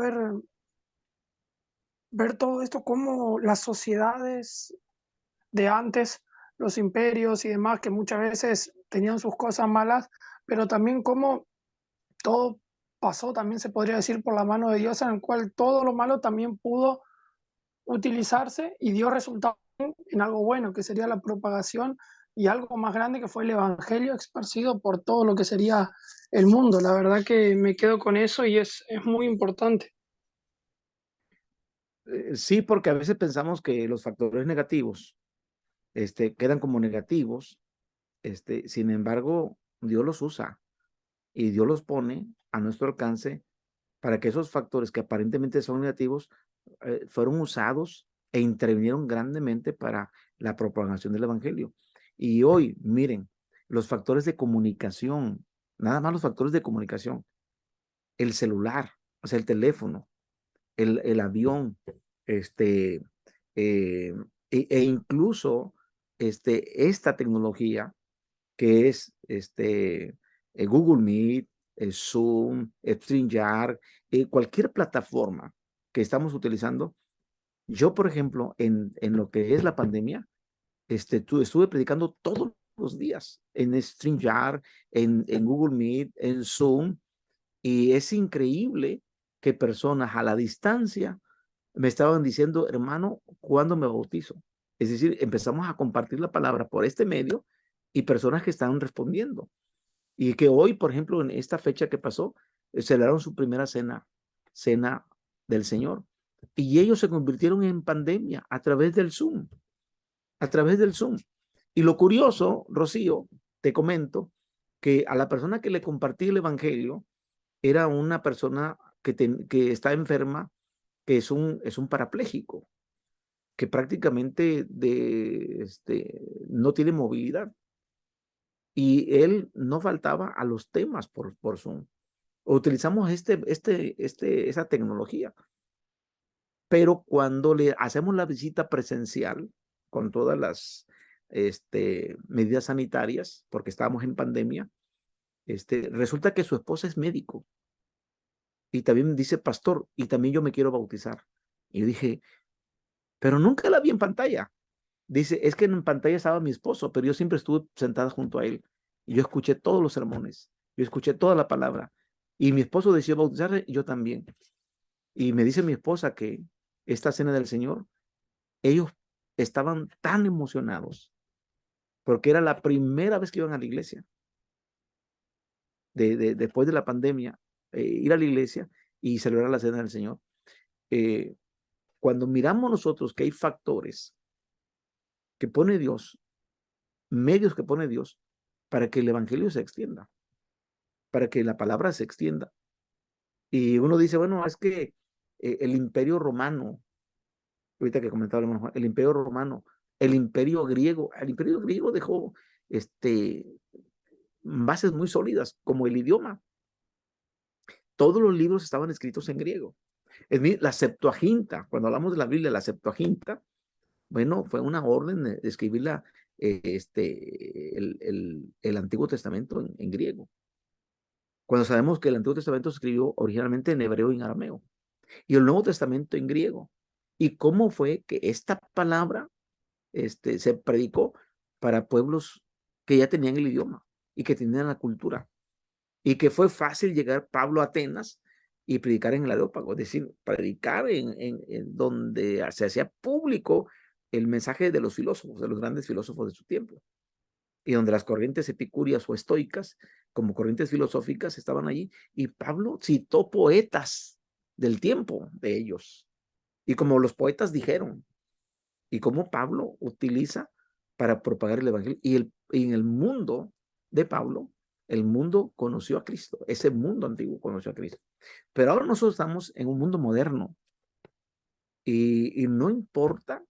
ver todo esto, como las sociedades de antes, los imperios y demás, que muchas veces tenían sus cosas malas, pero también cómo todo pasó, también se podría decir, por la mano de Dios, en el cual todo lo malo también pudo utilizarse y dio resultado en algo bueno, que sería la propagación y algo más grande que fue el evangelio esparcido por todo lo que sería el mundo. La verdad que me quedo con eso y es muy importante. Sí, porque a veces pensamos que los factores negativos quedan como negativos, sin embargo, Dios los usa y Dios los pone a nuestro alcance para que esos factores que aparentemente son negativos fueron usados e intervinieron grandemente para la propagación del evangelio. Y hoy, miren, los factores de comunicación, nada más los factores de comunicación, el celular, o sea, el teléfono, el avión, este, eh, incluso esta tecnología que es Google Meet, Zoom, StreamYard, cualquier plataforma que estamos utilizando. Yo, por ejemplo, en lo que es la pandemia, estuve predicando todos los días en StreamYard, en Google Meet, en Zoom, y es increíble que personas a la distancia me estaban diciendo, hermano, ¿cuándo me bautizo? Es decir, empezamos a compartir la palabra por este medio y personas que están respondiendo. Y que hoy, por ejemplo, en esta fecha que pasó, celebraron su primera cena del Señor. Y ellos se convirtieron en pandemia a través del Zoom, a través del Zoom. Y lo curioso, Rocío, te comento, que a la persona que le compartí el Evangelio era una persona que está enferma, que es un parapléjico, que prácticamente no tiene movilidad. Y él no faltaba a los temas por Zoom. Utilizamos esa tecnología. Pero cuando le hacemos la visita presencial con todas las medidas sanitarias, porque estábamos en pandemia, resulta que su esposa es médico y también dice pastor, y también yo me quiero bautizar. Y yo dije, pero nunca la vi en pantalla. Dice, es que en pantalla estaba mi esposo, pero yo siempre estuve sentada junto a él. Y yo escuché todos los sermones, yo escuché toda la palabra. Y mi esposo decidió bautizarse y yo también. Y me dice mi esposa que esta cena del Señor, ellos estaban tan emocionados porque era la primera vez que iban a la iglesia. Después de la pandemia, ir a la iglesia y celebrar la cena del Señor. Cuando miramos nosotros que hay factores que pone Dios, medios que pone Dios, para que el evangelio se extienda, para que la palabra se extienda. Y uno dice, bueno, es que el imperio romano ahorita que comentaba el hermano Juan, el imperio romano, el imperio griego dejó bases muy sólidas, como el idioma. Todos los libros estaban escritos en griego. La Septuaginta, cuando hablamos de la Biblia, la Septuaginta, bueno, fue una orden de escribir el Antiguo Testamento en griego. Cuando sabemos que el Antiguo Testamento se escribió originalmente en hebreo y en arameo, y el Nuevo Testamento en griego. ¿Y cómo fue que esta palabra se predicó para pueblos que ya tenían el idioma y que tenían la cultura? Y que fue fácil llegar Pablo a Atenas y predicar en el Areópago, es decir, predicar en donde se hacía público el mensaje de los filósofos, de los grandes filósofos de su tiempo, y donde las corrientes epicúreas o estoicas, como corrientes filosóficas, estaban allí, y Pablo citó poetas del tiempo de ellos, y como los poetas dijeron, y como Pablo utiliza para propagar el evangelio, y en el mundo de Pablo, el mundo conoció a Cristo, ese mundo antiguo conoció a Cristo. Pero ahora nosotros estamos en un mundo moderno, y no importa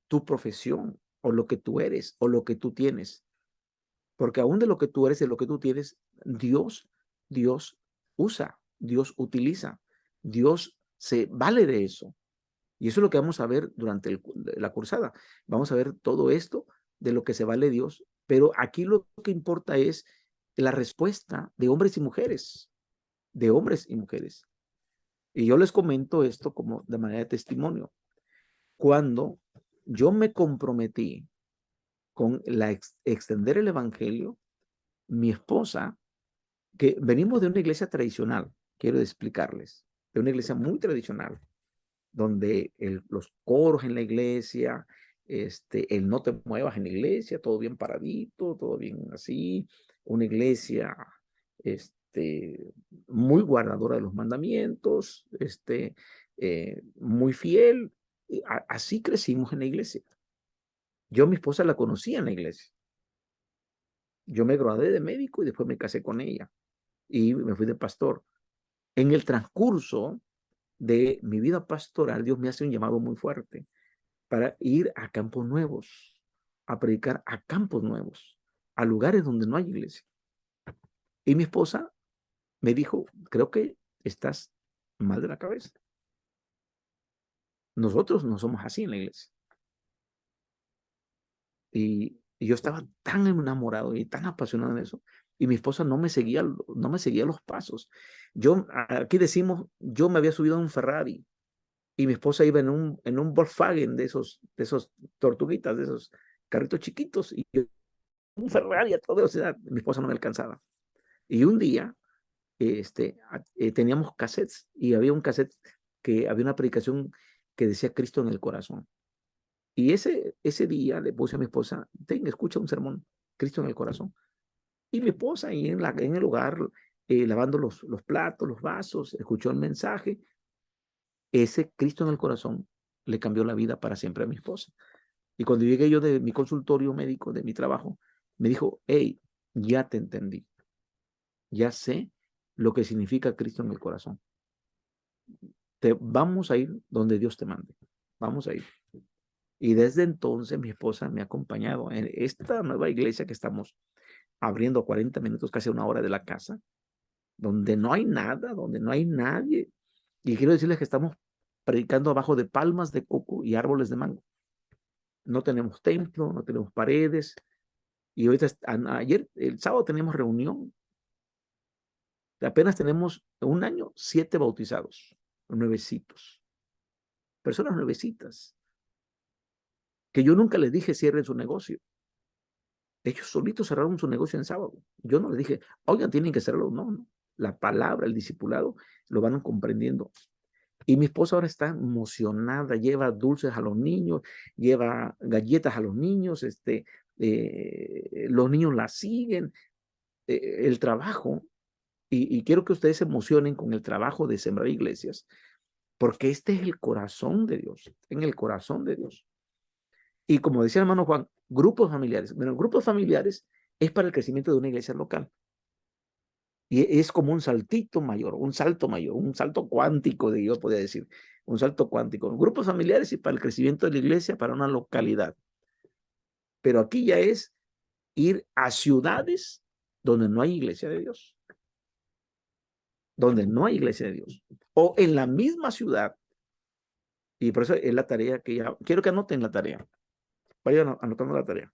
tu profesión, o lo que tú eres, o lo que tú tienes, porque aún de lo que tú eres, de lo que tú tienes, Dios usa, Dios utiliza, Dios se vale de eso. Y eso es lo que vamos a ver durante la cursada. Vamos a ver todo esto de lo que se vale Dios, pero aquí lo que importa es la respuesta de hombres y mujeres, de hombres y mujeres. Y yo les comento esto como de manera de testimonio. Cuando yo me comprometí con extender el evangelio, mi esposa, que venimos de una iglesia tradicional, quiero explicarles, de una iglesia muy tradicional, donde los coros en la iglesia, el no te muevas en la iglesia, todo bien paradito, todo bien así, una iglesia muy guardadora de los mandamientos, muy fiel. Así crecimos en la iglesia. Yo a mi esposa la conocí en la iglesia. Yo me gradué de médico y después me casé con ella y me fui de pastor. En el transcurso de mi vida pastoral, Dios me hace un llamado muy fuerte para ir a campos nuevos, a predicar a campos nuevos, a lugares donde no hay iglesia. Y mi esposa me dijo, creo que estás mal de la cabeza. Nosotros no somos así en la iglesia. Y yo estaba tan enamorado y tan apasionado en eso. Y mi esposa no me seguía los pasos. Aquí decimos, yo me había subido a un Ferrari y mi esposa iba en un Volkswagen de esos tortuguitas, de esos carritos chiquitos, y yo, un Ferrari a toda velocidad. Mi esposa no me alcanzaba. Y un día teníamos cassettes y había un cassette que había una predicación que decía Cristo en el corazón. Y ese día le puse a mi esposa, escucha un sermón, Cristo en el corazón. Y mi esposa ahí en el hogar, lavando los platos, los vasos, escuchó el mensaje. Ese Cristo en el corazón le cambió la vida para siempre a mi esposa. Y cuando llegué yo de mi consultorio médico, de mi trabajo, me dijo, hey, ya te entendí. Ya sé lo que significa Cristo en el corazón. Vamos a ir donde Dios te mande. Vamos a ir. Y desde entonces mi esposa me ha acompañado en esta nueva iglesia que estamos abriendo 40 minutos, casi una hora de la casa, donde no hay nada, donde no hay nadie. Y quiero decirles que estamos predicando abajo de palmas de coco y árboles de mango. No tenemos templo, no tenemos paredes. Y ahorita, ayer, el sábado, tenemos reunión. Apenas tenemos un año, 7 bautizados, nuevecitos. Personas nuevecitas. Que yo nunca les dije cierren su negocio. Ellos solitos cerraron su negocio en sábado. Yo no les dije, oigan, tienen que cerrarlo. No, no. La palabra, el discipulado, lo van comprendiendo. Y mi esposa ahora está emocionada, lleva dulces a los niños, lleva galletas a los niños, los niños la siguen, el trabajo, y quiero que ustedes se emocionen con el trabajo de Sembrar Iglesias, porque este es el corazón de Dios, en el corazón de Dios. Y como decía el hermano Juan, grupos familiares. Bueno, grupos familiares es para el crecimiento de una iglesia local. Y es como un saltito mayor, un salto mayor, un salto cuántico, yo podría decir, un salto cuántico. Grupos familiares y para el crecimiento de la iglesia, para una localidad. Pero aquí ya es ir a ciudades donde no hay iglesia de Dios. Donde no hay iglesia de Dios. O en la misma ciudad. Y por eso es la tarea que ya... Quiero que anoten la tarea. Vayan anotando la tarea.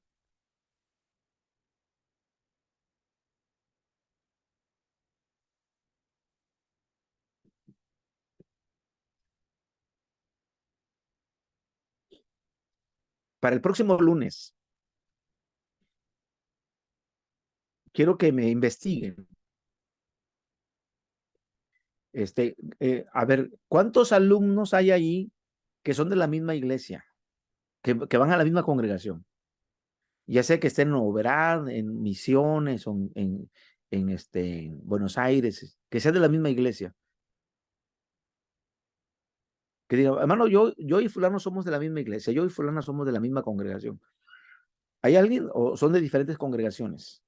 Para el próximo lunes, quiero que me investiguen. A ver, ¿cuántos alumnos hay ahí que son de la misma iglesia? Que van a la misma congregación. Ya sea que estén en Oberá, en Misiones, o en Buenos Aires, que sean de la misma iglesia. Que diga, hermano, yo y fulano somos de la misma iglesia, yo y fulana somos de la misma congregación. ¿Hay alguien o son de diferentes congregaciones?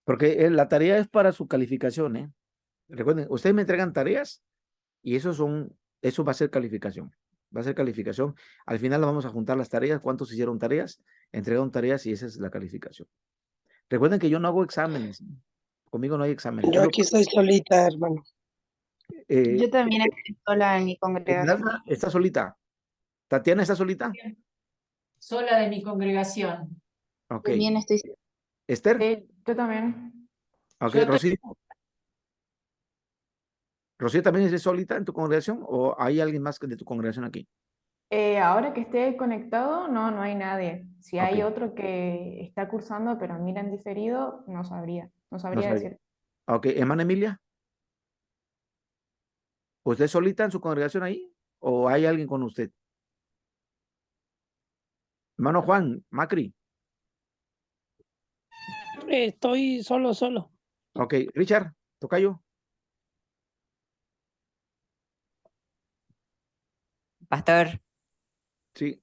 Porque la tarea es para su calificación, ¿eh? Recuerden, ustedes me entregan tareas y eso va a ser calificación. Va a ser calificación. Al final vamos a juntar las tareas, cuántos hicieron tareas, entregaron tareas y esa es la calificación. Recuerden que yo no hago exámenes. Conmigo no hay exámenes. Yo aquí estoy solita, hermano. Yo también estoy sola en mi congregación. Esmeralda está solita. Tatiana está solita. Sola de mi congregación. Ok. También estoy Esther. Yo también. Ok. Yo estoy- Rocío. ¿Rocío también es solita en tu congregación o hay alguien más de tu congregación aquí? Ahora que esté conectado, no hay nadie. Si hay Ok. otro que está cursando, pero mira en diferido, no sabría No sabía. decir. Ok. Hermana Emilia. ¿Usted es solita en su congregación ahí o hay alguien con usted? Hermano Juan, Macri. Estoy solo. Ok. Richard, tocayo. Pastor, Sí.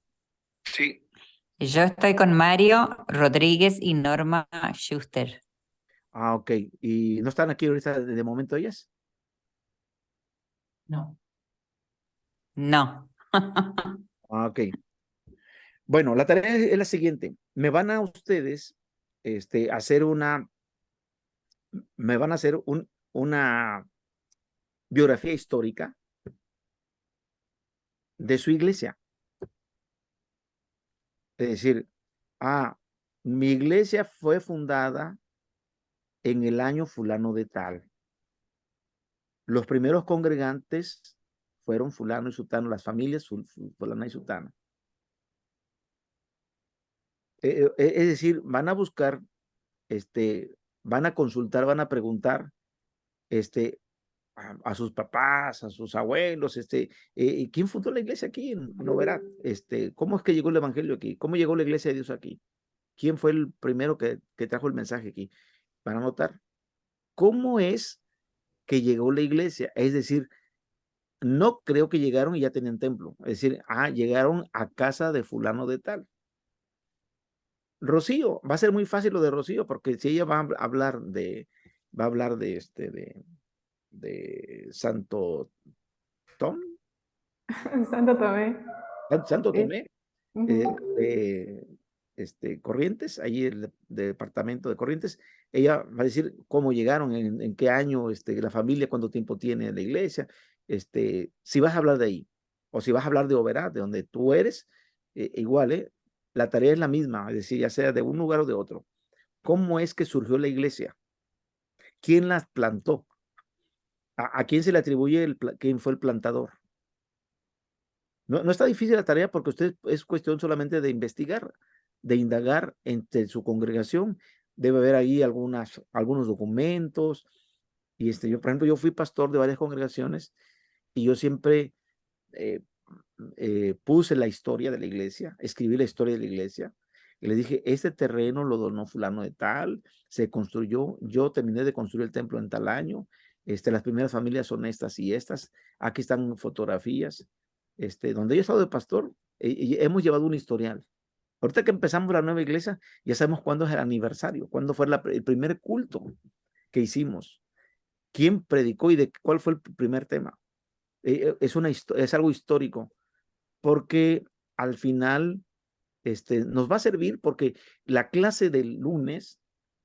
yo estoy con Mario Rodríguez y Norma Schuster. Ah, ok. ¿Y no están aquí ahorita de momento ellas? No. No. Ah, ok. Bueno, la tarea es la siguiente. Me van a ustedes hacer una biografía histórica de su iglesia. Es decir, mi iglesia fue fundada en el año fulano de tal. Los primeros congregantes fueron fulano y sutano, las familias fulana y sutana. Es decir, van a buscar, van a consultar, van a preguntar, a sus papás, a sus abuelos, ¿quién fundó la iglesia aquí en Noverat? ¿Cómo es que llegó el evangelio aquí? ¿Cómo llegó la iglesia de Dios aquí? ¿Quién fue el primero que trajo el mensaje aquí? Van a notar cómo es que llegó la iglesia. Es decir, no creo que llegaron y ya tenían templo. Es decir, llegaron a casa de fulano de tal. Rocío, va a ser muy fácil lo de Rocío, porque si ella va a hablar de Santo Tom, Santo Tomé. Santo Sí. Tomé, Ujú. Corrientes, ahí el departamento de Corrientes, ella va a decir cómo llegaron, en qué año, la familia, cuánto tiempo tiene la iglesia, si vas a hablar de ahí, o si vas a hablar de Oberá, de donde tú eres, igual, la tarea es la misma, es decir, ya sea de un lugar o de otro. ¿Cómo es que surgió la iglesia? ¿Quién la plantó? ¿A quién se le atribuye quién fue el plantador? No está difícil la tarea porque usted es cuestión solamente de investigar, de indagar entre su congregación. Debe haber ahí algunos documentos. Y yo, por ejemplo, yo fui pastor de varias congregaciones y yo siempre puse la historia de la iglesia, escribí la historia de la iglesia y le dije, este terreno lo donó fulano de tal, se construyó, yo terminé de construir el templo en tal año, las primeras familias son estas y estas, aquí están fotografías, donde yo he estado de pastor, y hemos llevado un historial. Ahorita que empezamos la nueva iglesia, ya sabemos cuándo es el aniversario, cuándo fue el primer culto que hicimos, quién predicó y de cuál fue el primer tema. Es algo histórico, porque al final nos va a servir, porque la clase del lunes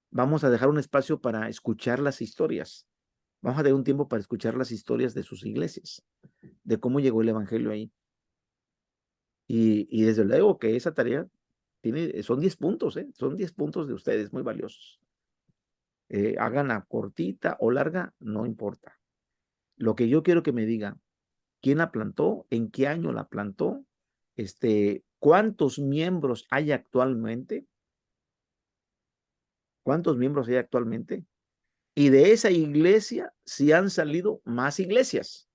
vamos a dejar un espacio para escuchar las historias. Vamos a tener un tiempo para escuchar las historias de sus iglesias, de cómo llegó el evangelio ahí. Y desde luego que esa tarea son 10 puntos, son 10 puntos de ustedes muy valiosos. Háganla cortita o larga, no importa. Lo que yo quiero que me digan, ¿quién la plantó? ¿En qué año la plantó? ¿Cuántos miembros hay actualmente? ¿Cuántos miembros hay actualmente? Y de esa iglesia, si han salido más iglesias.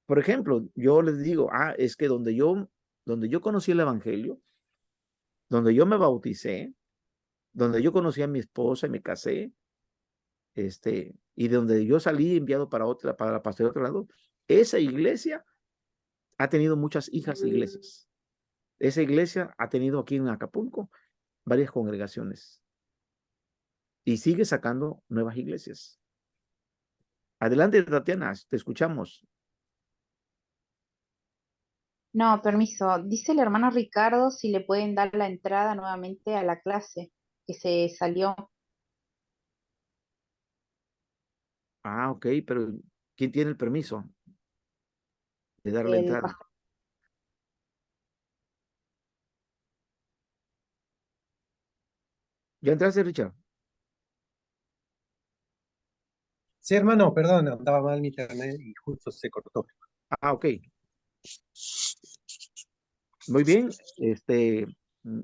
Por ejemplo, yo les digo, es que donde yo conocí el evangelio, donde yo me bauticé, donde yo conocí a mi esposa y me casé, y de donde yo salí enviado para la pastoría de otro lado, esa iglesia ha tenido muchas hijas de iglesias. Esa iglesia ha tenido aquí en Acapulco varias congregaciones y sigue sacando nuevas iglesias. Adelante, Tatiana, te escuchamos. No, permiso. Dice el hermano Ricardo si le pueden dar la entrada nuevamente a la clase, que se salió Ok, pero ¿quién tiene el permiso de darle el entrada? pastor. ¿Ya entraste, Richard? Sí, hermano, perdón, andaba mal mi internet y justo se cortó. Ok. Muy bien.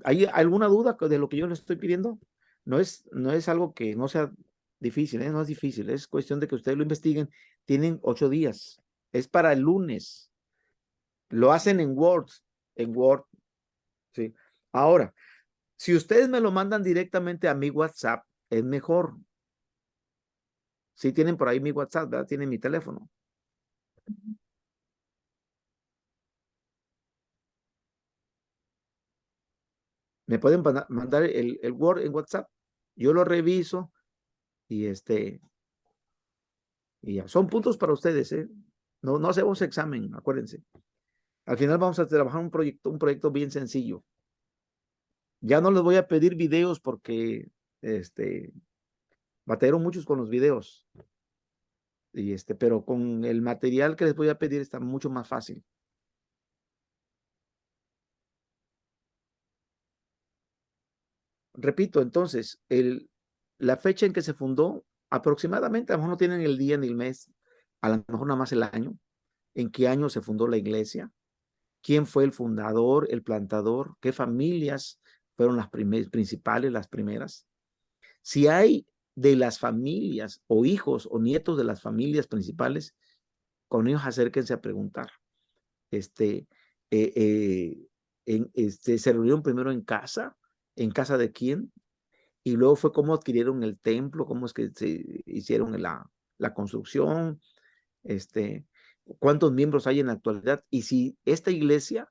¿Hay alguna duda de lo que yo le estoy pidiendo? No es algo que no sea difícil, no es difícil. Es cuestión de que ustedes lo investiguen. Tienen 8 días. Es para el lunes. Lo hacen en Word. En Word. Sí. Ahora, si ustedes me lo mandan directamente a mi WhatsApp, es mejor. Si tienen por ahí mi WhatsApp, ¿verdad? Tienen mi teléfono. Me pueden mandar el Word en WhatsApp. Yo lo reviso y y ya. Son puntos para ustedes, ¿eh? No hacemos examen, acuérdense. Al final vamos a trabajar un proyecto bien sencillo. Ya no les voy a pedir videos porque batallaron muchos con los videos. Pero con el material que les voy a pedir está mucho más fácil. Repito, entonces, la fecha en que se fundó, aproximadamente, a lo mejor no tienen el día ni el mes, a lo mejor nada más el año, en qué año se fundó la iglesia, quién fue el fundador, el plantador, qué familias fueron las principales, las primeras. Si hay de las familias o hijos o nietos de las familias principales, con ellos acérquense a preguntar. Se reunieron primero en casa de quién, y luego fue cómo adquirieron el templo, cómo es que se hicieron la construcción, cuántos miembros hay en la actualidad, y si esta iglesia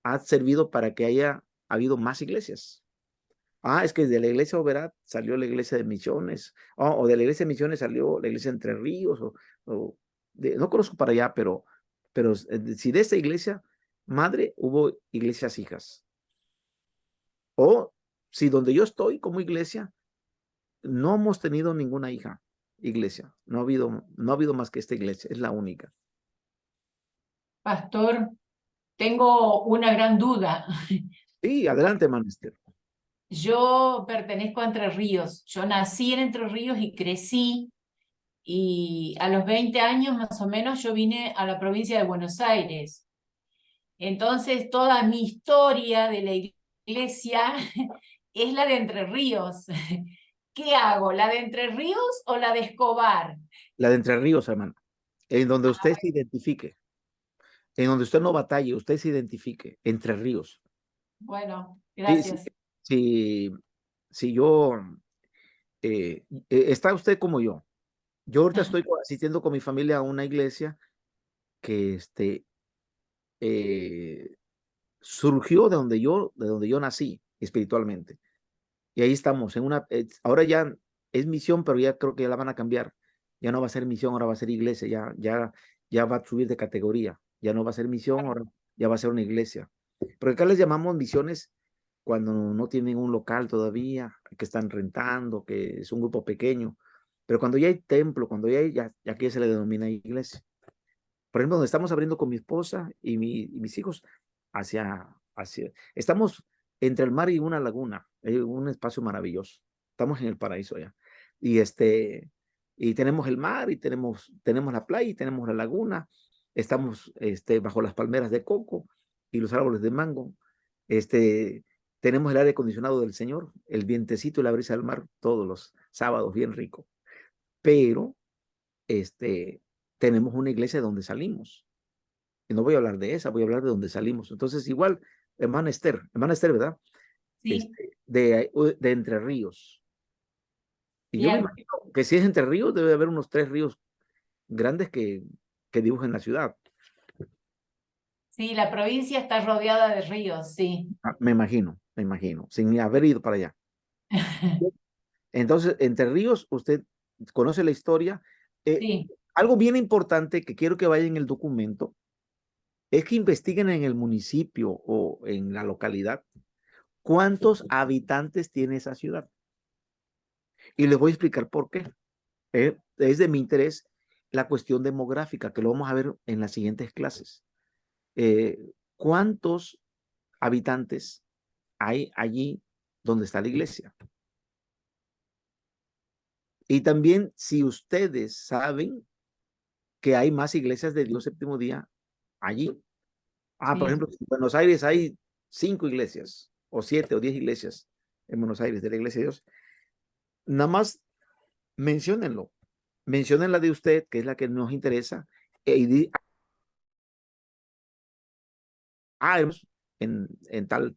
ha servido para que haya habido más iglesias. Es que de la iglesia Oberá salió la iglesia de Misiones, o de la iglesia de Misiones salió la iglesia de Entre Ríos, no conozco para allá, pero si de esta iglesia madre hubo iglesias hijas, o si donde yo estoy como iglesia no hemos tenido ninguna hija iglesia, no ha habido más que esta iglesia, es la única. Pastor, tengo una gran duda. Sí, adelante, Manester. Yo pertenezco a Entre Ríos. Yo nací en Entre Ríos y crecí, y a los 20 años más o menos yo vine a la provincia de Buenos Aires. Entonces toda mi historia de la iglesia es la de Entre Ríos. ¿Qué hago? ¿La de Entre Ríos o la de Escobar? La de Entre Ríos, hermano, en donde usted se identifique, en donde usted no batalle, usted se identifique, Entre Ríos. Bueno, Sí, gracias. si yo, está usted como yo. Yo ahorita estoy asistiendo con mi familia a una iglesia que surgió de donde yo nací espiritualmente. Y ahí estamos, ahora ya es misión, pero ya creo que ya la van a cambiar. Ya no va a ser misión, ahora va a ser iglesia, ya va a subir de categoría. Ya no va a ser misión, ahora ya va a ser una iglesia. Porque acá les llamamos misiones cuando no tienen un local todavía, que están rentando, que es un grupo pequeño. Pero cuando ya hay templo, cuando ya aquí se le denomina iglesia. Por ejemplo, donde estamos abriendo con mi esposa y mis hijos, estamos entre el mar y una laguna, un espacio maravilloso. Estamos en el paraíso allá. Y tenemos el mar y tenemos la playa y tenemos la laguna. Estamos bajo las palmeras de coco y los árboles de mango. Tenemos el aire acondicionado del Señor, el vientecito y la brisa del mar todos los sábados, bien rico. Pero tenemos una iglesia de donde salimos. Y no voy a hablar de esa, voy a hablar de donde salimos. Entonces, igual, hermana Esther, ¿verdad? Sí, De Entre Ríos. Y yo me bien. imagino que si es Entre Ríos, debe haber unos 3 ríos grandes que dibujen la ciudad. Sí, la provincia está rodeada de ríos, sí. Me imagino, sin ni haber ido para allá. Entonces, Entre Ríos, usted conoce la historia. Sí, Algo bien importante que quiero que vaya en el documento es que investiguen en el municipio o en la localidad cuántos habitantes tiene esa ciudad. Y les voy a explicar por qué. Es de mi interés la cuestión demográfica, que lo vamos a ver en las siguientes clases. ¿Cuántos habitantes hay allí donde está la iglesia? Y también si ustedes saben que hay más iglesias de Dios Séptimo Día allí. Por sí. ejemplo, en Buenos Aires hay 5 iglesias, o 7 o 10 iglesias en Buenos Aires de la Iglesia de Dios. Nada más menciónenlo. Mencionen la de usted, que es la que nos interesa, en tal.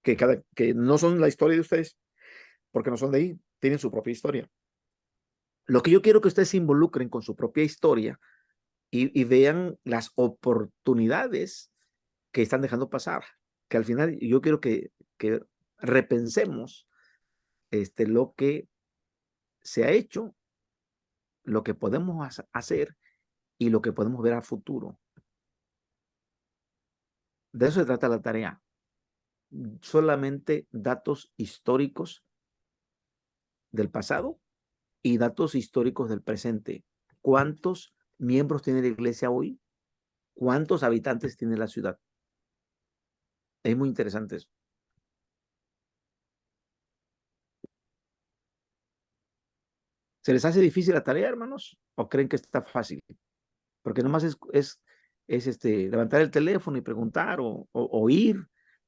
Que no son la historia de ustedes, porque no son de ahí, tienen su propia historia. Lo que yo quiero que ustedes se involucren con su propia historia y vean las oportunidades que están dejando pasar, que al final yo quiero que repensemos lo que se ha hecho, lo que podemos hacer y lo que podemos ver a futuro. De eso se trata la tarea. Solamente datos históricos del pasado y datos históricos del presente. ¿Cuántos miembros tiene la iglesia hoy? ¿Cuántos habitantes tiene la ciudad? Es muy interesante eso. ¿Se les hace difícil la tarea, hermanos? ¿O creen que está fácil? Porque nomás es levantar el teléfono y preguntar o ir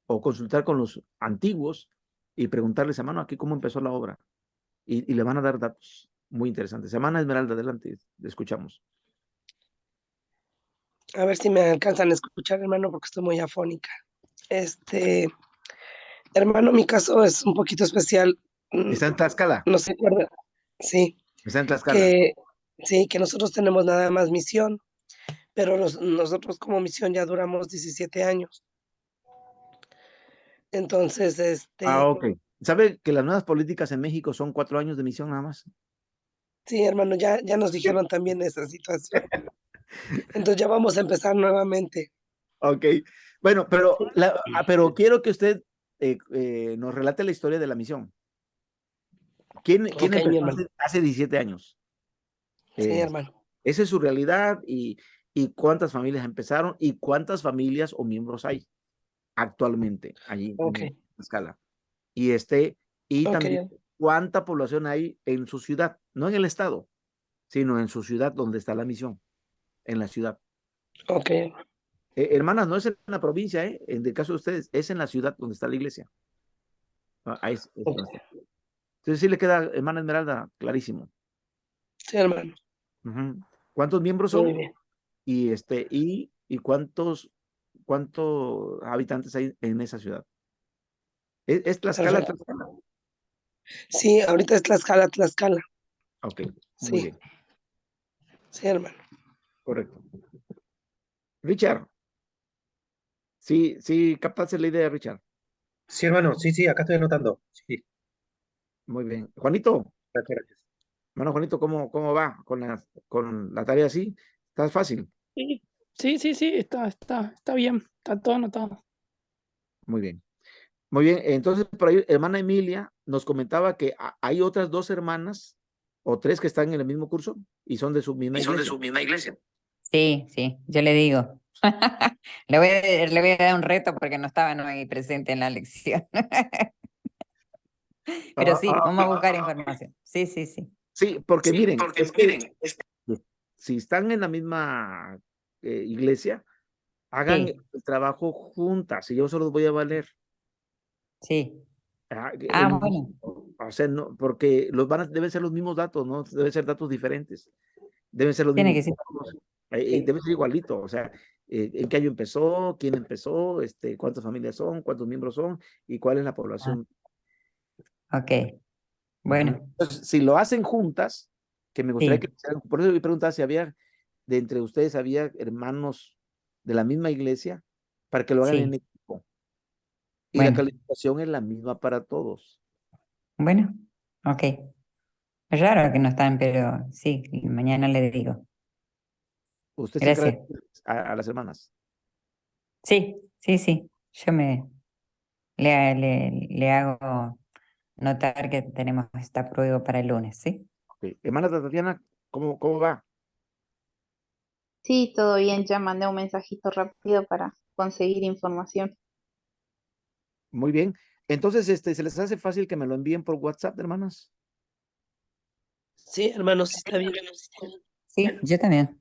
o consultar con los antiguos y preguntarles, hermano, aquí cómo empezó la obra. Y le van a dar datos muy interesantes. Hermana Esmeralda, adelante, le escuchamos. A ver si me alcanzan a escuchar, hermano, porque estoy muy afónica. Hermano, mi caso es un poquito especial. ¿Está en Tlaxcala? No se acuerda. Sí, ¿Está en Tlaxcala? que nosotros tenemos nada más misión, pero nosotros como misión ya duramos 17 años. Entonces, Ok. ¿Sabe que las nuevas políticas en México son 4 años de misión nada más? sí, hermano, ya nos dijeron también esa situación. Entonces ya vamos a empezar nuevamente. Ok. Bueno, pero quiero que usted nos relate la historia de la misión. ¿Quién Ok, empezó mi hermano. hace 17 años? Sí, hermano. Esa es su realidad y cuántas familias empezaron y cuántas familias o miembros hay actualmente allí Ok, en Tlaxcala. Y ok, también cuánta población hay en su ciudad, no en el estado, sino en su ciudad donde está la misión, en la ciudad. ok. Hermanas, no es en la provincia, en el caso de ustedes, es en la ciudad donde está la iglesia. Ahí Ok. entonces sí le queda, hermana Esmeralda, clarísimo. Sí, hermano. ¿Cuántos miembros Muy son? bien. Y cuántos habitantes hay en esa ciudad. ¿Es Tlaxcala? Perfecto. Sí, ahorita es Tlaxcala. Ok, muy Sí, bien, sí, hermano. correcto. Richard, sí, captaste la idea, Richard. Sí, hermano, sí, acá estoy anotando. Sí, Muy bien. Juanito, gracias. bueno, Juanito, ¿cómo va con la tarea así? ¿Está fácil? Sí, está bien, está todo anotado. Muy bien. Muy bien. Entonces, por ahí, hermana Emilia nos comentaba que hay otras dos hermanas o tres que están en el mismo curso y son de su misma iglesia. Sí, yo le digo. Le voy a dar un reto porque no estaba hoy presente en la lección. Pero sí, vamos a buscar información. Sí. Sí, porque miren, es que si están en la misma iglesia, hagan Sí, el trabajo juntas y yo se los voy a valer. sí. El Bueno, o sea, no, porque deben ser los mismos datos, ¿no? Deben ser datos diferentes. Deben ser los tiene mismos que ser. cursos, Sí, debe ser igualito, o sea, en qué año empezó, quién empezó, cuántas familias son, cuántos miembros son y cuál es la población. ok. Ujú. Bueno, Entonces, si lo hacen juntas, que me gustaría sí, que por eso me preguntaba si había, de entre ustedes había hermanos de la misma iglesia, para que lo hagan en sí. equipo. Y la Bueno, calificación es la misma para todos. bueno, ok. Es raro que no están, pero sí, mañana le digo. Usted se encarga Gracias. a las hermanas. Sí. Yo le hago notar que tenemos esta prueba para el lunes, ¿sí? Ok. Hermana Tatiana, ¿cómo va? Sí, todo bien, ya mandé un mensajito rápido para conseguir información. Muy bien. Entonces, ¿se les hace fácil que me lo envíen por WhatsApp, hermanas? Sí, hermano, sí está bien. Sí, yo también.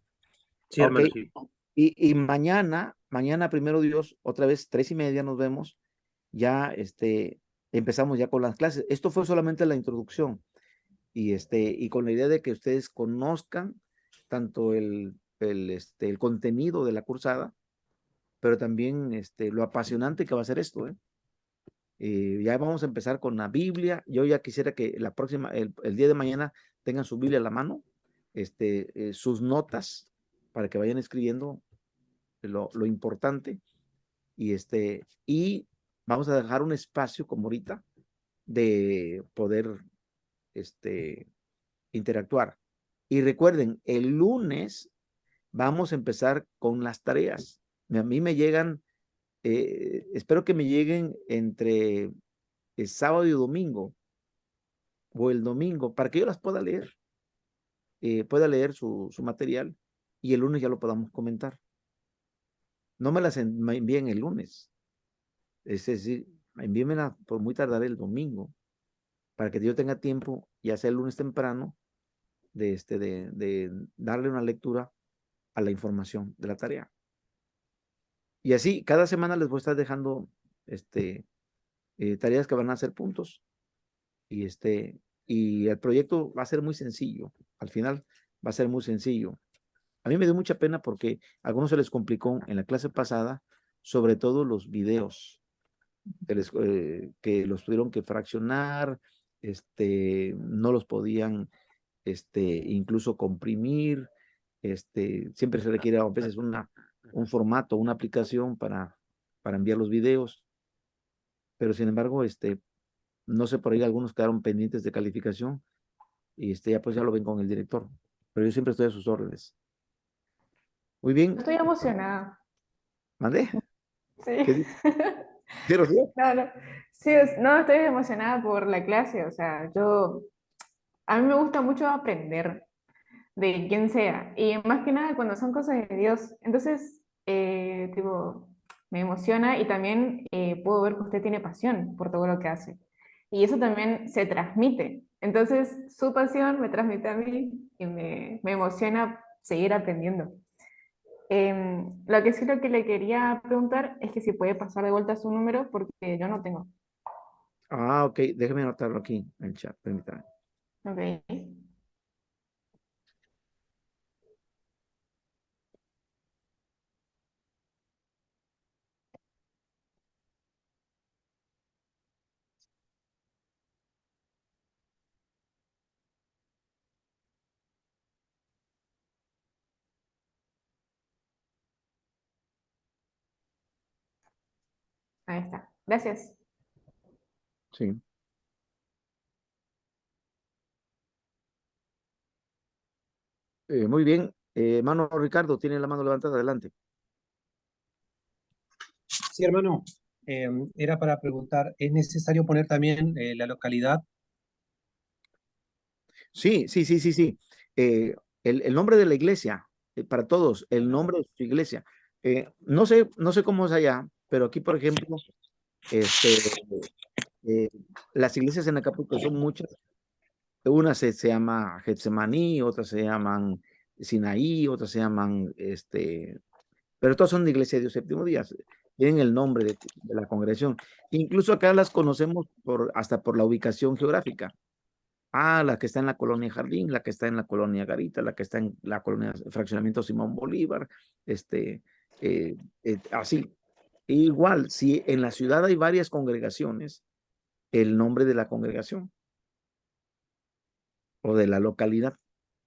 Sí, Ok. hermano, sí. Y mañana, primero Dios, otra vez, 3:30 nos vemos. Ya, empezamos ya con las clases. Esto fue solamente la introducción. Y con la idea de que ustedes conozcan tanto el contenido de la cursada, pero también, lo apasionante que va a ser esto, ¿eh? Ya vamos a empezar con la Biblia. Yo ya quisiera que el día de mañana tengan su Biblia a la mano, sus notas para que vayan escribiendo lo importante y vamos a dejar un espacio como ahorita de poder, este, interactuar. Y recuerden, el lunes vamos a empezar con las tareas. A mí me llegan, espero que me lleguen entre el sábado y domingo o el domingo para que yo las pueda leer su material y el lunes ya lo podamos comentar. No me envíen el lunes, es decir, envíenmela por muy tardar el domingo para que yo tenga tiempo, ya sea el lunes temprano, de darle una lectura a la información de la tarea. Y así, cada semana les voy a estar dejando tareas que van a hacer puntos y el proyecto va a ser muy sencillo. Al final va a ser muy sencillo. A mí me dio mucha pena porque a algunos se les complicó en la clase pasada, sobre todo los videos, que los tuvieron que fraccionar, no los podían, incluso comprimir, siempre se requiere a veces un formato, una aplicación para enviar los videos, pero sin embargo, no sé, por ahí algunos quedaron pendientes de calificación y ya pues ya lo ven con el director, pero yo siempre estoy a sus órdenes. Muy bien, Estoy emocionada. ¿mandé? Sí. ¿Qué dice? ¿Sí, Rocío? No. Sí, no, estoy emocionada por la clase. O sea, a mí me gusta mucho aprender de quien sea. Y más que nada cuando son cosas de Dios. Entonces, tipo, me emociona y también puedo ver que usted tiene pasión por todo lo que hace. Y eso también se transmite. Entonces, su pasión me transmite a mí y me emociona seguir aprendiendo. Lo que sí lo que le quería preguntar es que si puede pasar de vuelta su número porque yo no tengo. Ok, déjeme anotarlo aquí en el chat, permítame. Ok. Ahí está. Gracias. Sí. Muy bien. Hermano Ricardo, tiene la mano levantada, adelante. Sí, hermano, era para preguntar, ¿es necesario poner también la localidad? Sí, sí, sí, sí, sí. El nombre de la iglesia, para todos, el nombre de su iglesia. No sé cómo es allá, pero aquí, por ejemplo, eh, las iglesias en Acapulco son muchas. Una se llama Getsemaní, otras se llaman Sinaí, otras se llaman, pero todas son de Iglesia de Dios Séptimo Día. Tienen el nombre de la congregación. Incluso acá las conocemos hasta por la ubicación geográfica. Ah, la que está en la colonia Jardín, la que está en la colonia Garita, la que está en la colonia Fraccionamiento Simón Bolívar, así. Igual, si en la ciudad hay varias congregaciones, el nombre de la congregación o de la localidad,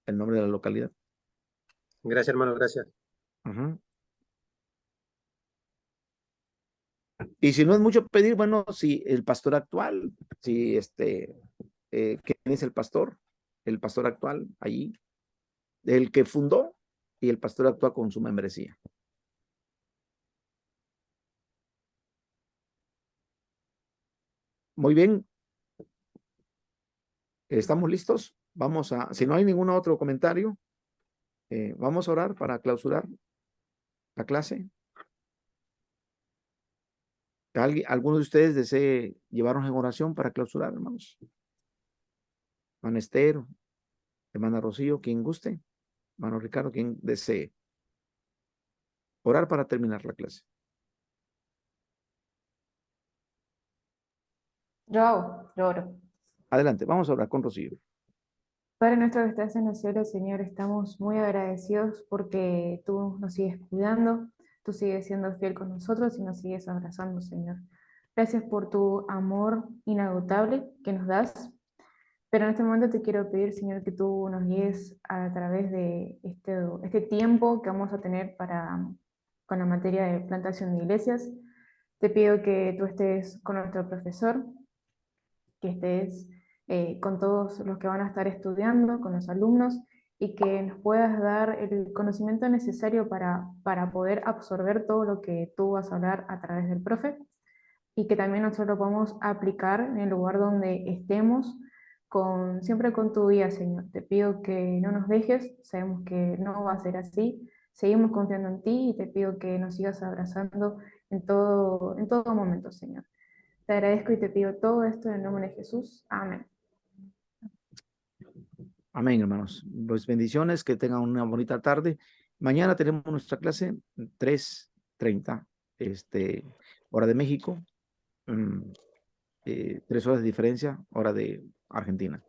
el nombre de la localidad. Gracias, hermano, gracias. Ajá. Y si no es mucho pedir, bueno, si el pastor actual, si ¿quién es el pastor? El pastor actual allí, el que fundó y el pastor actual con su membresía. Muy bien, ¿estamos listos? Si no hay ningún otro comentario, vamos a orar para clausurar la clase. ¿Alguno de ustedes desee llevarnos en oración para clausurar, hermanos? Hermano Esther, hermana Rocío, quien guste. Hermano Ricardo, quien desee orar para terminar la clase. Yo oro. Adelante, vamos a orar con Rocío. Padre nuestro que estás en los cielos, Señor, estamos muy agradecidos porque tú nos sigues cuidando, tú sigues siendo fiel con nosotros y nos sigues abrazando, Señor. Gracias por tu amor inagotable que nos das. Pero en este momento te quiero pedir, Señor, que tú nos guíes a través de este tiempo que vamos a tener con la materia de plantación de iglesias. Te pido que tú estés con nuestro profesor, que estés con todos los que van a estar estudiando, con los alumnos, y que nos puedas dar el conocimiento necesario para poder absorber todo lo que tú vas a hablar a través del profe, y que también nosotros lo podamos aplicar en el lugar donde estemos, siempre con tu guía, Señor. Te pido que no nos dejes, sabemos que no va a ser así, seguimos confiando en ti y te pido que nos sigas abrazando en todo momento, Señor. Te agradezco y te pido todo esto en el nombre de Jesús. Amén. Amén, hermanos. Pues bendiciones, que tengan una bonita tarde. Mañana tenemos nuestra clase 3:30, hora de México, 3 horas de diferencia, hora de Argentina.